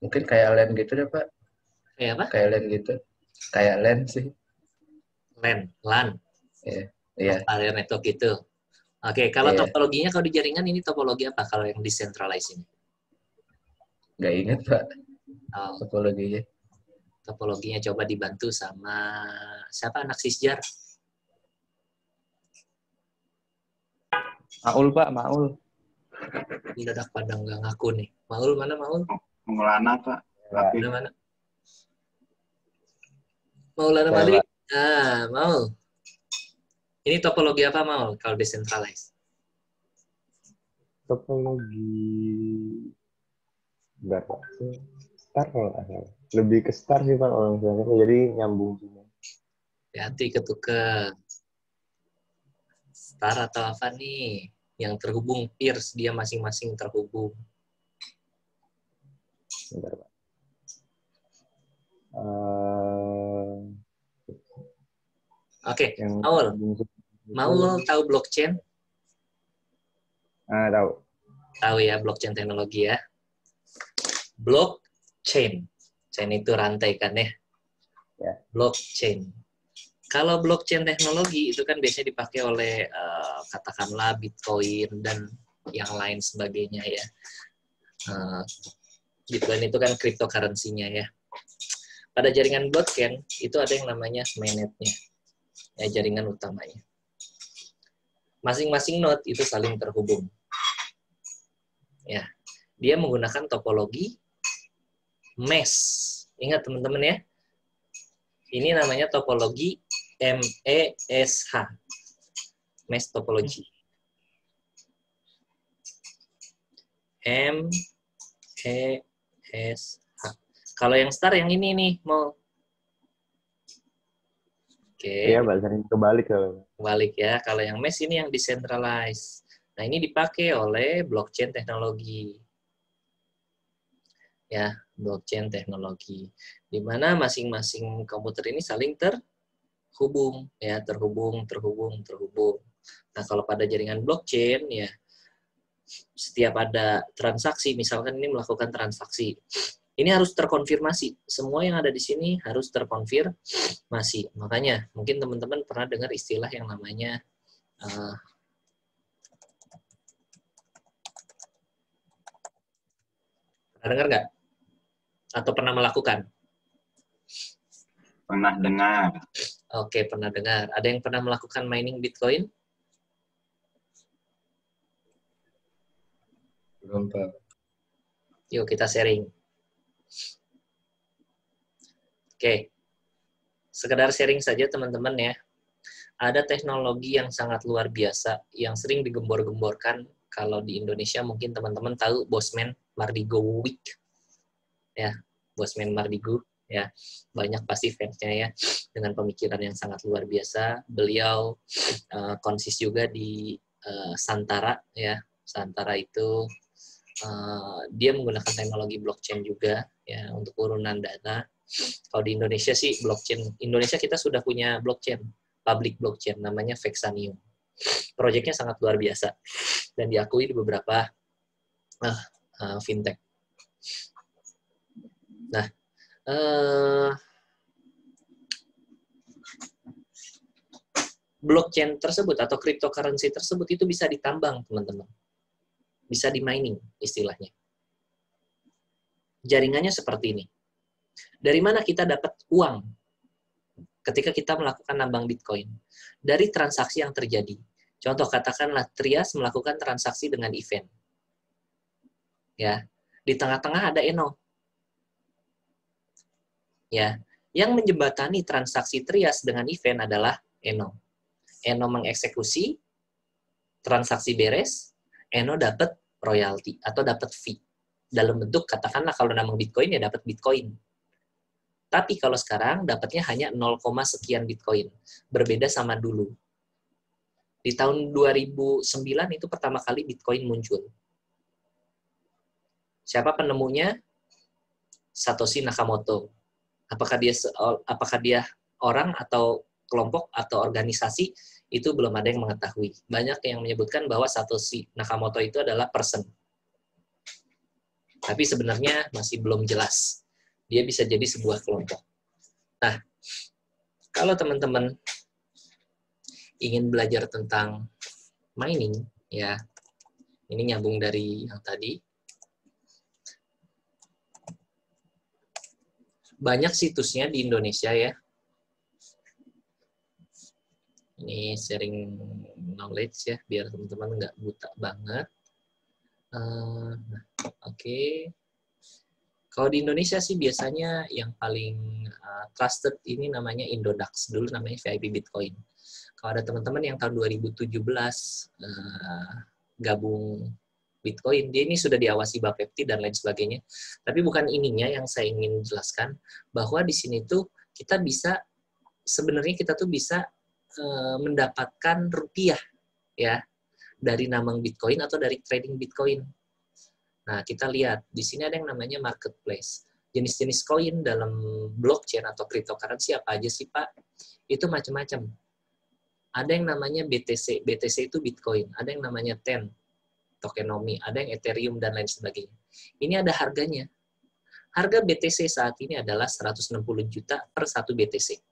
Mungkin kayak LAN gitu deh, Pak. Kayak apa? Kayak LAN gitu. Kayak LAN sih. LAN. Iya. Area network gitu. Oke, kalau Iya. topologinya kalau di jaringan ini topologi apa kalau yang decentralized ini? Nggak ingat, Pak. Oh, Topologinya. topologinya coba dibantu sama siapa anak sisjar? Maul, Pak, Maul. Mendadak pada nggak ngaku nih. Maul mana Maul? Maulana, Pak. Mana? Maulana Madrid. Maul. Ini topologi apa Maul kalau decentralized? Topologi enggak Pak. Star kalau nggak salah. Lebih ke star sih Pak kalau misalnya. Jadi nyambung semua. Hati ketukar. Star atau apa nih? Yang terhubung peers, dia masing-masing terhubung. Bentar, Pak. Oke, Maul tahu blockchain? Tahu. Tahu ya, blockchain teknologi ya. Blockchain. Chain itu rantai kan ya? Blockchain. Kalau blockchain teknologi itu kan biasanya dipakai oleh katakanlah Bitcoin dan yang lain sebagainya ya. Bitcoin itu kan cryptocurrency-nya ya. Pada jaringan blockchain itu ada yang namanya mainnet-nya, ya jaringan utamanya. Masing-masing node itu saling terhubung. Ya, dia menggunakan topologi mesh. Ingat teman-teman ya, ini namanya topologi MESH, mesh topology. MESH. Kalau yang star yang ini nih mau. Oke. Iya, Mbak, sering kebalik kalau. Kebalik ya. Kalau yang mesh ini yang decentralized. Nah, ini dipakai oleh blockchain teknologi. Ya, blockchain teknologi. Di mana masing-masing komputer ini saling terhubung ya, terhubung. Nah, kalau pada jaringan blockchain ya setiap ada transaksi, misalkan ini melakukan transaksi. Ini harus terkonfirmasi. Semua yang ada di sini harus terkonfirmasi. Makanya, mungkin teman-teman pernah dengar istilah yang namanya pernah dengar nggak? Atau pernah melakukan? Pernah dengar. Oke, pernah dengar. Ada yang pernah melakukan mining Bitcoin? Belum, Pak. Yuk, kita sharing. Oke, sekedar sharing saja teman-teman ya. Ada teknologi yang sangat luar biasa, yang sering digembor-gemborkan. Kalau di Indonesia mungkin teman-teman tahu Bosman Mardigo Week. Ya, Bosman Mardigo. Ya, banyak pasti fansnya ya, dengan pemikiran yang sangat luar biasa. Beliau konsis juga di Santara. Ya, Santara itu dia menggunakan teknologi blockchain juga ya untuk urunan dana. Kalau di Indonesia sih blockchain, Indonesia kita sudah punya blockchain, public blockchain namanya Vexanium. Proyeknya sangat luar biasa dan diakui di beberapa fintech. Nah, blockchain tersebut atau cryptocurrency tersebut itu bisa ditambang, teman-teman. Bisa di-mining istilahnya. Jaringannya seperti ini. Dari mana kita dapat uang ketika kita melakukan nambang Bitcoin? Dari transaksi yang terjadi. Contoh katakanlah Trias melakukan transaksi dengan event. Ya, di tengah-tengah ada Eno. Ya, yang menjembatani transaksi Trias dengan event adalah Eno. Eno mengeksekusi, transaksi beres, Eno dapat royalti atau dapat fee. Dalam bentuk katakanlah kalau nambang Bitcoin ya dapat Bitcoin. Tapi kalau sekarang dapatnya hanya 0, sekian Bitcoin. Berbeda sama dulu. Di tahun 2009 itu pertama kali Bitcoin muncul. Siapa penemunya? Satoshi Nakamoto. Apakah dia orang atau kelompok atau organisasi Itu belum ada yang mengetahui. Banyak yang menyebutkan bahwa Satoshi Nakamoto itu adalah person. Tapi sebenarnya masih belum jelas. Dia bisa jadi sebuah kelompok. Nah, kalau teman-teman ingin belajar tentang mining, ya, ini nyambung dari yang tadi. Banyak situsnya di Indonesia ya. Ini sharing knowledge ya, biar teman-teman nggak buta banget. Oke. Kalau di Indonesia sih biasanya yang paling trusted ini namanya Indodax. Dulu namanya VIP Bitcoin. Kalau ada teman-teman yang tahun 2017 gabung Bitcoin, dia ini sudah diawasi Bapepti dan lain sebagainya. Tapi bukan ininya yang saya ingin jelaskan, bahwa di sini tuh kita bisa, sebenarnya kita tuh bisa mendapatkan rupiah ya dari nambang Bitcoin atau dari trading Bitcoin. Nah, kita lihat di sini ada yang namanya marketplace. Jenis-jenis koin dalam blockchain atau cryptocurrency apa aja sih, Pak? Itu macam-macam. Ada yang namanya BTC. BTC itu Bitcoin. Ada yang namanya TEN, Tokenomics, ada yang Ethereum dan lain sebagainya. Ini ada harganya. Harga BTC saat ini adalah 160 juta per 1 BTC.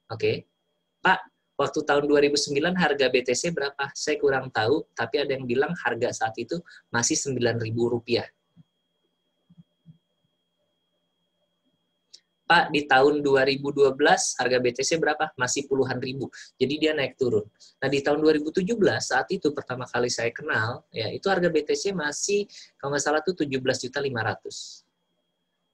Oke, Pak, waktu tahun 2009 harga BTC berapa? Saya kurang tahu, tapi ada yang bilang harga saat itu masih Rp9.000. Pak, di tahun 2012 harga BTC berapa? Masih puluhan ribu. Jadi dia naik turun. Nah, di tahun 2017 saat itu pertama kali saya kenal, ya itu harga BTC masih kalau nggak salah tuh 17.500.000.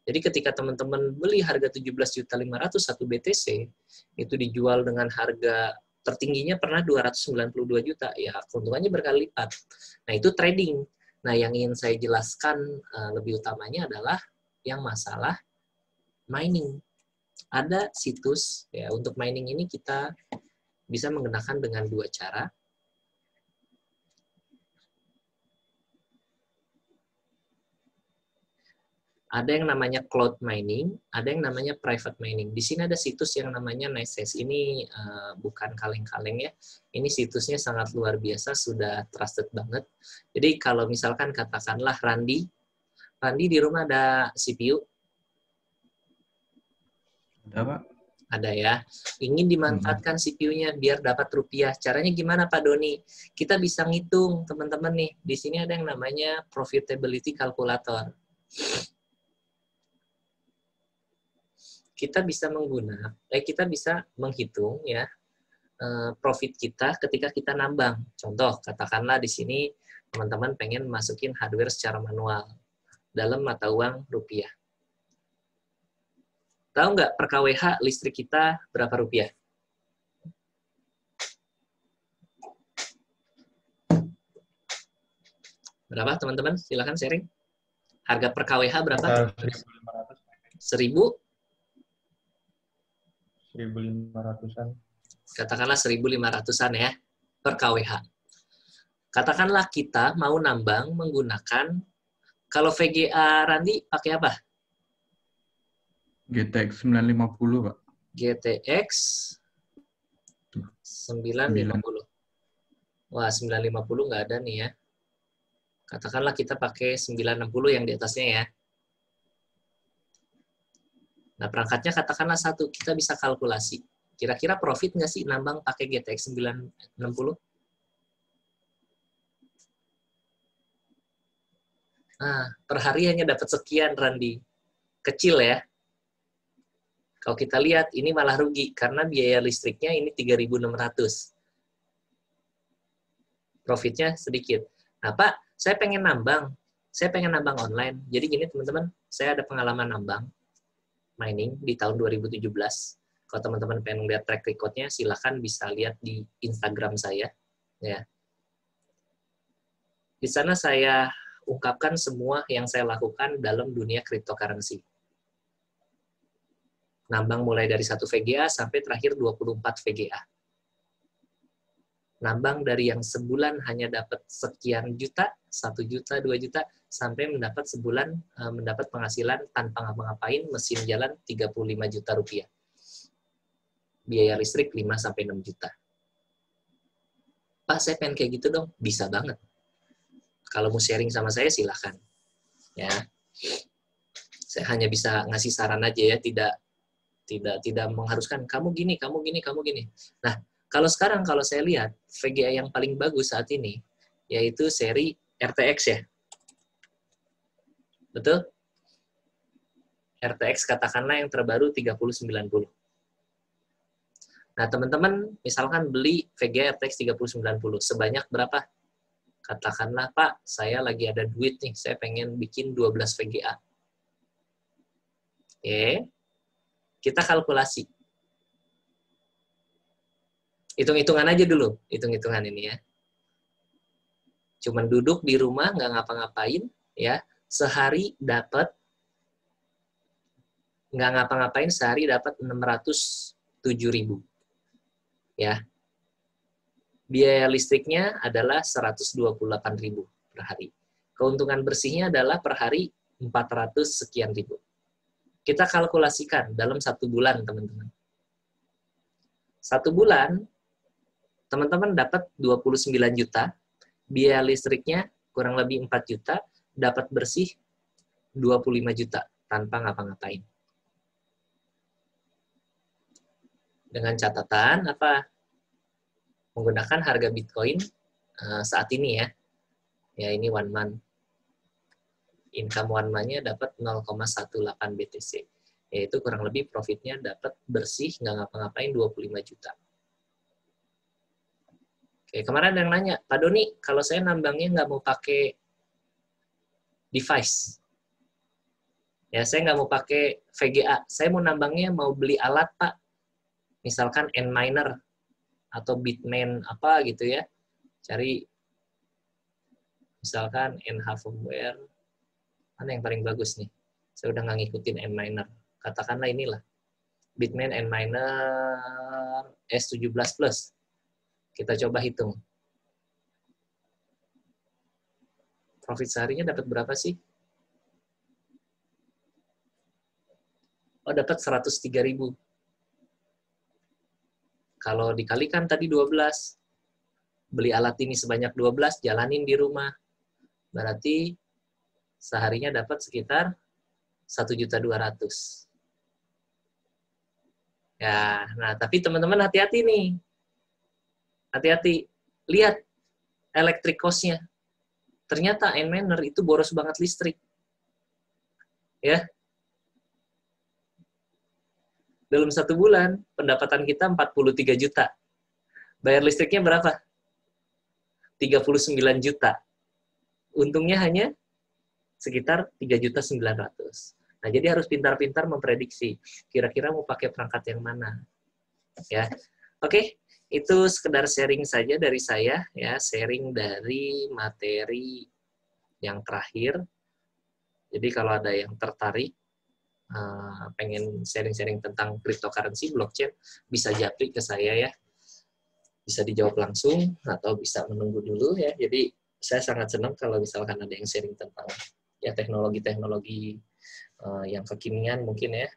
Jadi ketika teman-teman beli harga 17.500.000 satu BTC, itu dijual dengan harga tertingginya pernah 292 juta, ya keuntungannya berkali lipat. Nah, itu trading. Nah, yang ingin saya jelaskan lebih utamanya adalah yang masalah mining. Ada situs, ya untuk mining ini kita bisa menggunakan dengan dua cara. Ada yang namanya cloud mining, ada yang namanya private mining. Di sini ada situs yang namanya Nicehash. Ini bukan kaleng-kaleng ya. Ini situsnya sangat luar biasa, sudah trusted banget. Jadi kalau misalkan katakanlah Randi di rumah ada CPU? Ada, Pak. Ada ya. Ingin dimanfaatkan CPU-nya biar dapat rupiah. Caranya gimana, Pak Doni? Kita bisa ngitung, teman-teman nih. Di sini ada yang namanya profitability calculator. Kita bisa menghitung ya profit kita ketika kita nambang. Contoh, katakanlah di sini teman-teman pengen masukin hardware secara manual dalam mata uang rupiah. Tahu nggak per kWh listrik kita berapa rupiah? Berapa teman-teman? Silakan sharing. Harga per kWh berapa? 1.500-an. Katakanlah 1.500-an ya per kWh. Katakanlah kita mau nambang menggunakan, kalau VGA Randi pakai apa? GTX 950, Pak. GTX 950. Wah, 950 nggak ada nih ya. Katakanlah kita pakai 960 yang di atasnya ya. Nah, perangkatnya katakanlah 1, kita bisa kalkulasi. Kira-kira profit nggak sih nambang pakai GTX 960? Nah, per hari hanya dapat sekian, Randi. Kecil ya. Kalau kita lihat, ini malah rugi, karena biaya listriknya ini 3.600. Profitnya sedikit. Nah, Pak, saya pengen nambang online. Jadi gini, teman-teman, saya ada pengalaman nambang mining di tahun 2017. Kalau teman-teman pengen lihat track record-nya, silakan bisa lihat di Instagram saya. Ya. Di sana saya ungkapkan semua yang saya lakukan dalam dunia cryptocurrency. Nambang mulai dari 1 VGA sampai terakhir 24 VGA. Nambang dari yang sebulan hanya dapat sekian juta, 1 juta, 2 juta, sampai mendapat sebulan mendapat penghasilan tanpa ngapa-ngapain, mesin jalan 35 juta rupiah. biaya listrik 5-6 juta. Pak, saya pengen kayak gitu dong. Bisa banget. Kalau mau sharing sama saya, silahkan. Ya. Saya hanya bisa ngasih saran aja ya, tidak mengharuskan kamu gini, kamu gini, kamu gini. Nah, kalau sekarang kalau saya lihat VGA yang paling bagus saat ini yaitu seri RTX ya. Betul? RTX katakanlah yang terbaru 3090. Nah, teman-teman misalkan beli VGA RTX 3090 sebanyak berapa? Katakanlah, Pak, saya lagi ada duit nih, saya pengen bikin 12 VGA. Oke. Kita kalkulasi. Hitung-hitungan aja dulu, hitung-hitungan ini ya. Cuman duduk di rumah, nggak ngapa-ngapain, ya. Sehari dapat, nggak ngapa-ngapain, sehari dapat 607.000. Ya. Biaya listriknya adalah 128.000 per hari. Keuntungan bersihnya adalah per hari 400 sekian ribu. Kita kalkulasikan dalam 1 bulan, teman-teman. 1 bulan, teman-teman dapat 29 juta, biaya listriknya kurang lebih 4 juta, dapat bersih 25 juta tanpa ngapa-ngapain. Dengan catatan apa? Menggunakan harga Bitcoin saat ini ya. Ya, ini 1 month. Income 1 month-nya dapat 0,18 BTC. Yaitu kurang lebih profitnya dapat bersih, nggak ngapa-ngapain 25 juta. Oke, kemarin ada yang nanya, Pak Doni, kalau saya nambangnya nggak mau pakai device. Ya, saya nggak mau pakai VGA. Saya mau nambangnya, mau beli alat, Pak. Misalkan Nminer atau Bitmain apa gitu ya. Cari misalkan NHVMware. Mana yang paling bagus nih? Saya udah nggak ngikutin Nminer. Katakanlah inilah. Bitmain Nminer S17 Plus. Kita coba hitung. Profit seharinya dapat berapa sih? Oh, dapat 103.000. Kalau dikalikan tadi 12, beli alat ini sebanyak 12, jalanin di rumah. Berarti seharinya dapat sekitar 1.200.000. Ya, nah tapi teman-teman hati-hati nih. Hati-hati. Lihat electric cost-nya. Ternyata Nminer itu boros banget listrik. Ya. Dalam 1 bulan, pendapatan kita 43 juta. Bayar listriknya berapa? 39 juta. Untungnya hanya sekitar 3.900.000. Nah, jadi harus pintar-pintar memprediksi. Kira-kira mau pakai perangkat yang mana. Ya. Oke, itu sekedar sharing saja dari saya. Ya, sharing dari materi yang terakhir. Jadi kalau ada yang tertarik, pengen sharing-sharing tentang cryptocurrency, blockchain, bisa japri ke saya ya. Bisa dijawab langsung atau bisa menunggu dulu ya. Jadi saya sangat senang kalau misalkan ada yang sharing tentang ya teknologi-teknologi yang kekinian mungkin ya.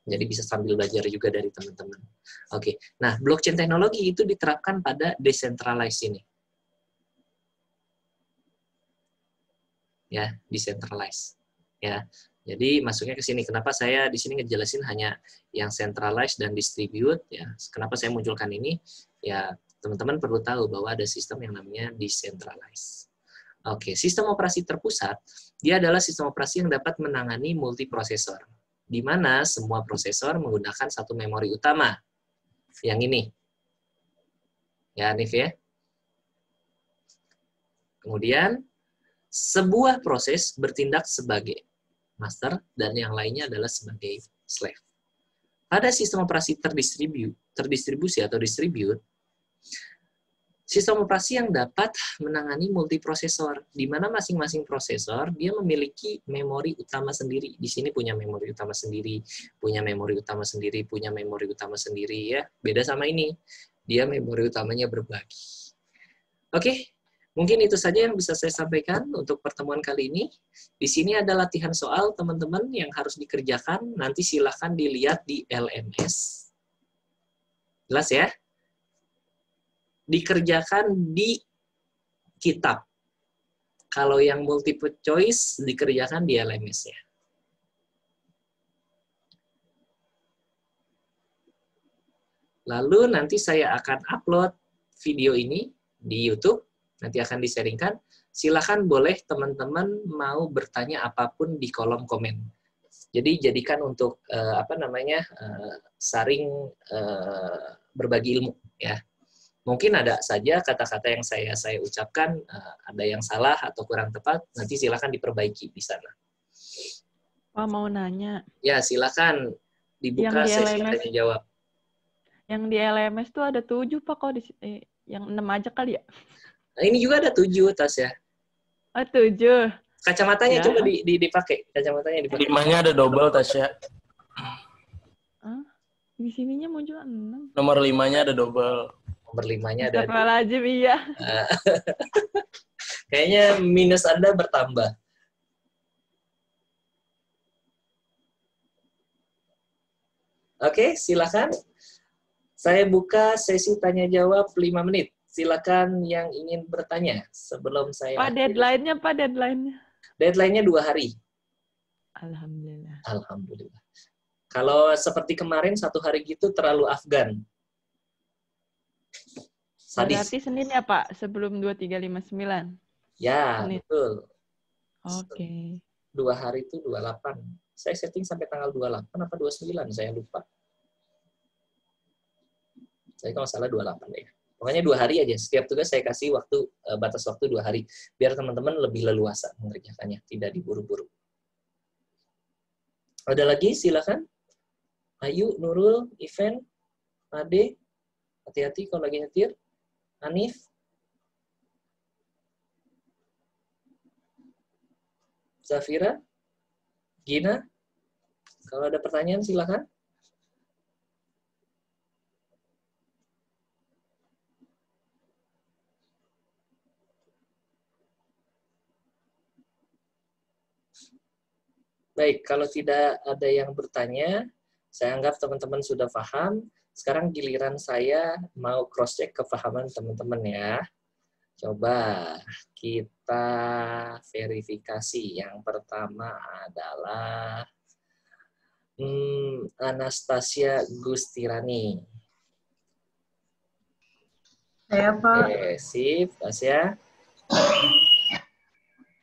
Jadi bisa sambil belajar juga dari teman-teman. Oke. Nah, blockchain teknologi itu diterapkan pada decentralized ini. Ya, decentralized. Ya. Jadi masuknya ke sini. Kenapa saya di sini ngejelasin hanya yang centralized dan distribute ya. Kenapa saya munculkan ini? Ya, teman-teman perlu tahu bahwa ada sistem yang namanya decentralized. Oke, sistem operasi terpusat, dia adalah sistem operasi yang dapat menangani multiprosesor, di mana semua prosesor menggunakan satu memori utama. Yang ini. Ya, Nif ya. Kemudian, sebuah proses bertindak sebagai master, dan yang lainnya adalah sebagai slave. Pada sistem operasi terdistribusi atau distribute, sistem operasi yang dapat menangani multiprosesor, di mana masing-masing prosesor dia memiliki memori utama sendiri. Di sini punya memori utama sendiri, punya memori utama sendiri, punya memori utama sendiri ya. Beda sama ini, dia memori utamanya berbagi. Oke. Mungkin itu saja yang bisa saya sampaikan untuk pertemuan kali ini. Di sini ada latihan soal, teman-teman, yang harus dikerjakan. Nanti silahkan dilihat di LMS. Jelas ya? Dikerjakan di kitab. Kalau yang multiple choice dikerjakan di LMS-nya. Lalu nanti saya akan upload video ini di YouTube, nanti akan disaringkan. Silakan boleh teman-teman mau bertanya apapun di kolom komen. Jadi jadikan untuk saring berbagi ilmu ya. Mungkin ada saja kata-kata yang saya ucapkan ada yang salah atau kurang tepat, nanti silakan diperbaiki di sana. Pak mau nanya. Ya, silakan dibuka sesi tanya jawab. Yang di LMS tuh ada 7 Pak, kok yang 6 aja kali ya? Nah, ini juga ada 7 tas ya. Oh, 7. Kacamatanya ya. coba dipakai. Kacamatanya dipakai. 5-nya ada double Tasya. Di sininya muncul 6. Nomor 5-nya ada double. Nomor 5-nya ada. Astagfirullahaladzim, iya. Kayaknya minus Anda bertambah. Oke, silakan. Saya buka sesi tanya jawab 5 menit. Silakan yang ingin bertanya sebelum saya. Pak, deadline-nya, Pak, deadline-nya. Deadline-nya 2 hari. Alhamdulillah. Alhamdulillah. Kalau seperti kemarin 1 hari gitu terlalu Afgan. Sadis. Berarti Senin ya, Pak? Sebelum 2359? Ya, Senin. betul. Oke. 2 hari itu 28. Saya setting sampai tanggal 28 apa 29, saya lupa. Saya kalau salah 28 ya. Pokoknya 2 hari aja. Setiap tugas saya kasih waktu batas waktu 2 hari. Biar teman-teman lebih leluasa mengerjakannya. Tidak diburu-buru. Ada lagi? Silakan. Ayu, Nurul, Ivan, Ade. Hati-hati kalau lagi nyetir. Hanif. Zafira. Gina. Kalau ada pertanyaan silakan. Baik, kalau tidak ada yang bertanya, saya anggap teman-teman sudah paham. Sekarang giliran saya mau cross-check kepahaman teman-teman ya. Coba kita verifikasi. Yang pertama adalah Anastasia Gustirani. Saya, Pak. Oke, sip, Tasya.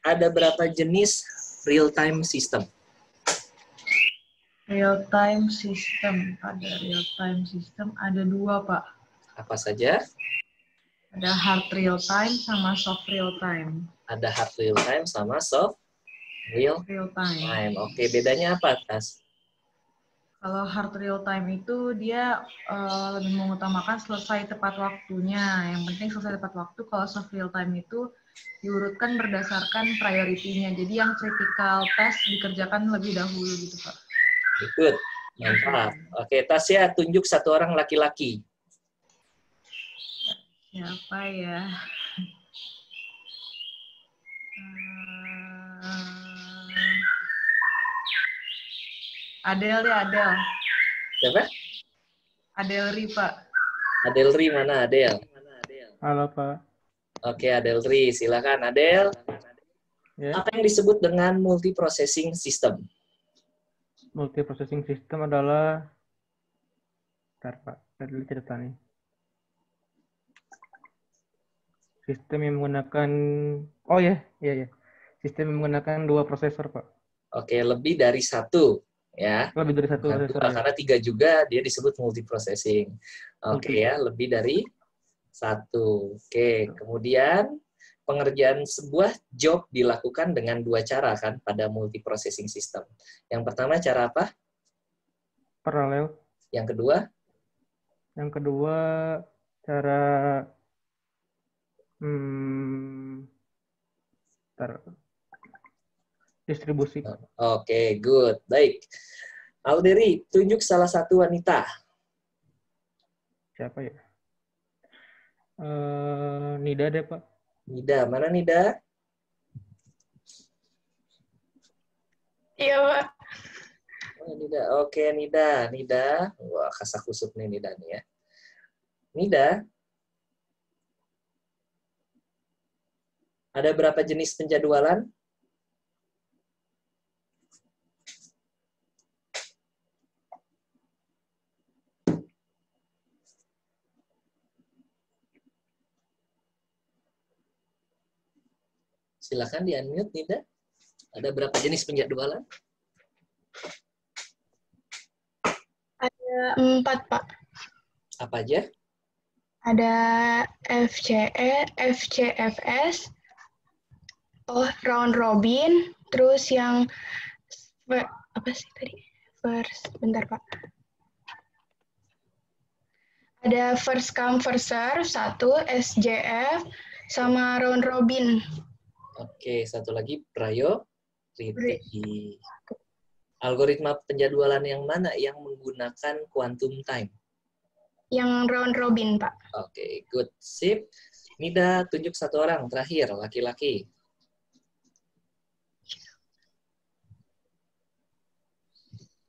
Ada berapa jenis real-time system? Real-time system. Ada real-time system. Ada 2, Pak. Apa saja? Ada hard real-time sama soft real-time. Ada hard real-time sama soft real-time. Oke, bedanya apa, Tas? Kalau hard real-time itu dia lebih mengutamakan selesai tepat waktunya. Yang penting selesai tepat waktu. Kalau soft real-time itu diurutkan berdasarkan priority-nya. Jadi yang critical task dikerjakan lebih dahulu gitu, Pak. Good. Mantap. Oke, Tasya tunjuk 1 orang laki-laki. Siapa ya? Adel deh, Adel. Siapa? Adelri, Pak. Adelri mana, Adel? Halo, Pak. Oke, Adelri. Silakan, Adel. Ya. Apa yang disebut dengan multiprocessing system? Multiprocessing system adalah... Bentar, Pak. Tadi dulu cerita nih. Sistem yang menggunakan... Oh ya, iya. Sistem yang menggunakan 2 prosesor, Pak. Oke, lebih dari 1. Ya. Lebih dari 1 prosesor. Ya. Karena 3 juga dia disebut multiprocessing. Oke ya, lebih dari 1. Oke, kemudian pengerjaan sebuah job dilakukan dengan 2 cara kan pada multiprocessing system. Yang pertama cara apa? Paralel. Yang kedua? Yang kedua cara distribusi. Oke, good. Baik. Alderi, tunjuk salah satu wanita. Siapa ya? Nida deh, Pak. Nida, mana Nida? Iya, Pak. Oh, Nida. Oke, Nida. Wah, kasak kusuk nih Nida nih ya. Nida, ada berapa jenis penjadwalan? Silakan di-unmute, Nida. Ada berapa jenis penjadwalan? Ada 4, Pak. Apa aja? Ada FCE, FCFS, round robin, terus yang apa sih tadi? Bentar, Pak. Ada first come first serve 1, SJF, sama round robin. Oke, satu lagi priority. Algoritma penjadwalan yang mana yang menggunakan quantum time? Yang round robin, Pak. Oke, good. Sip. Nida, tunjuk satu orang terakhir, laki-laki.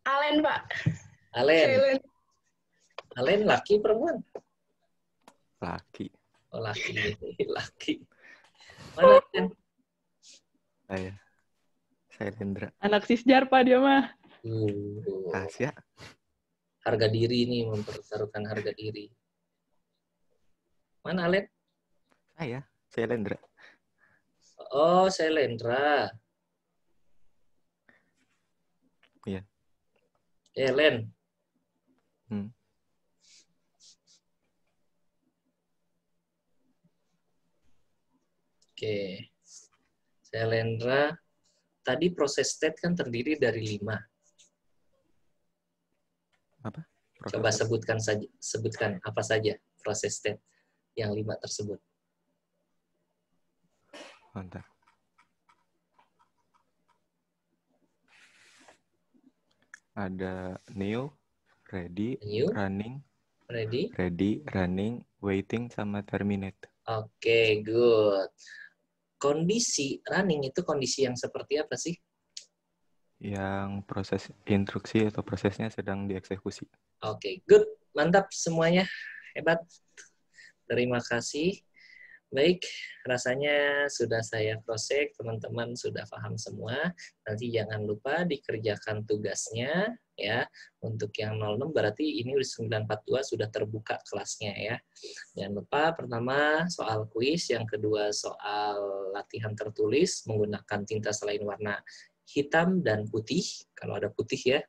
Alen, Pak. Alen. Alen laki perempuan? Laki. Oh, laki. Laki. Mana Alen? Saya Lendra. Anak sisjar, Pak, dia mah. Asia. Harga diri nih, mempertaruhkan harga diri. Mana Alen? Saya Lendra. Oh, saya Lendra. Iya. Len. Oke. Saya Lendra. Tadi proses state kan terdiri dari 5. Apa? Coba sebutkan apa saja proses state yang 5 tersebut. Mantap. Ada new, ready, running, waiting, sama terminate. Oke, good. Kondisi running itu kondisi yang seperti apa sih? Yang proses instruksi atau prosesnya sedang dieksekusi. Oke, good. Mantap semuanya. Hebat. Terima kasih. Baik, rasanya sudah saya cross-check, teman-teman sudah paham semua. Nanti jangan lupa dikerjakan tugasnya ya. Untuk yang 06 berarti ini 942 sudah terbuka kelasnya ya. Jangan lupa pertama soal kuis, yang kedua soal latihan tertulis menggunakan tinta selain warna hitam dan putih, kalau ada putih ya.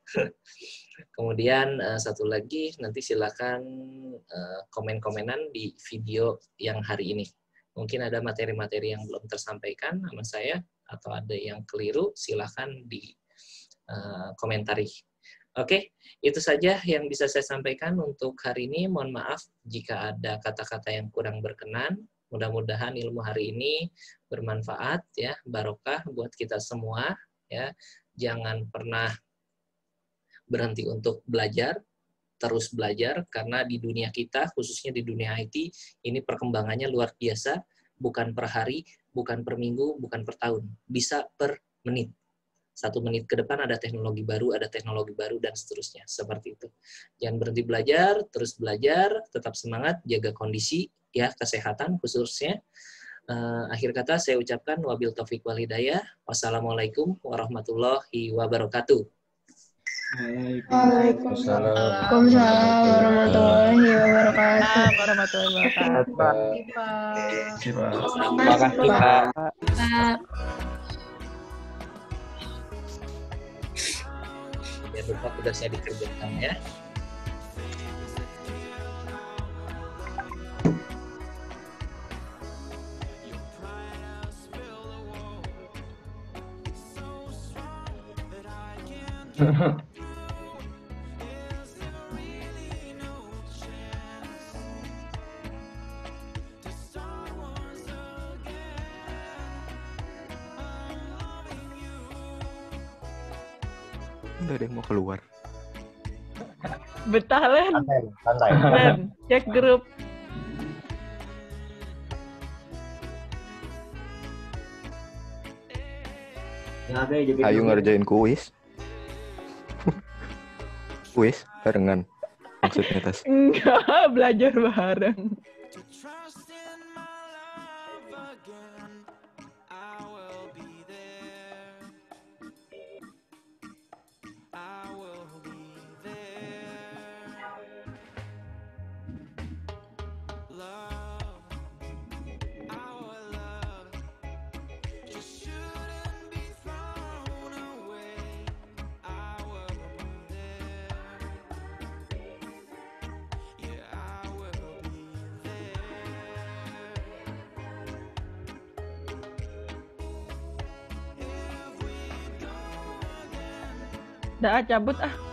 Kemudian satu lagi, nanti silakan komen-komenan di video yang hari ini. Mungkin ada materi-materi yang belum tersampaikan sama saya, atau ada yang keliru, silakan di komentari. Oke, itu saja yang bisa saya sampaikan untuk hari ini. Mohon maaf jika ada kata-kata yang kurang berkenan. Mudah-mudahan ilmu hari ini bermanfaat ya, barokah buat kita semua ya. Jangan pernah berhenti untuk belajar, terus belajar, karena di dunia kita, khususnya di dunia IT, ini perkembangannya luar biasa, bukan per hari, bukan per minggu, bukan per tahun, bisa per menit. 1 menit ke depan ada teknologi baru, dan seterusnya. Seperti itu. Jangan berhenti belajar, terus belajar, tetap semangat, jaga kondisi, ya kesehatan khususnya. Akhir kata saya ucapkan wabil taufiq wal hidayah. Wassalamualaikum warahmatullahi wabarakatuh. Waalaikumsalam warahmatullahi wabarakatuh. Terima kasih, Pak. Jangan lupa tugasnya dikerjakan ya. Udah ada yang mau keluar. Betah, Len. Santai. Len, cek grup. Ayo ngerjain kuis. Kuis barengan. maksudnya, Tas? Enggak, belajar bareng. Udah, cabut ah.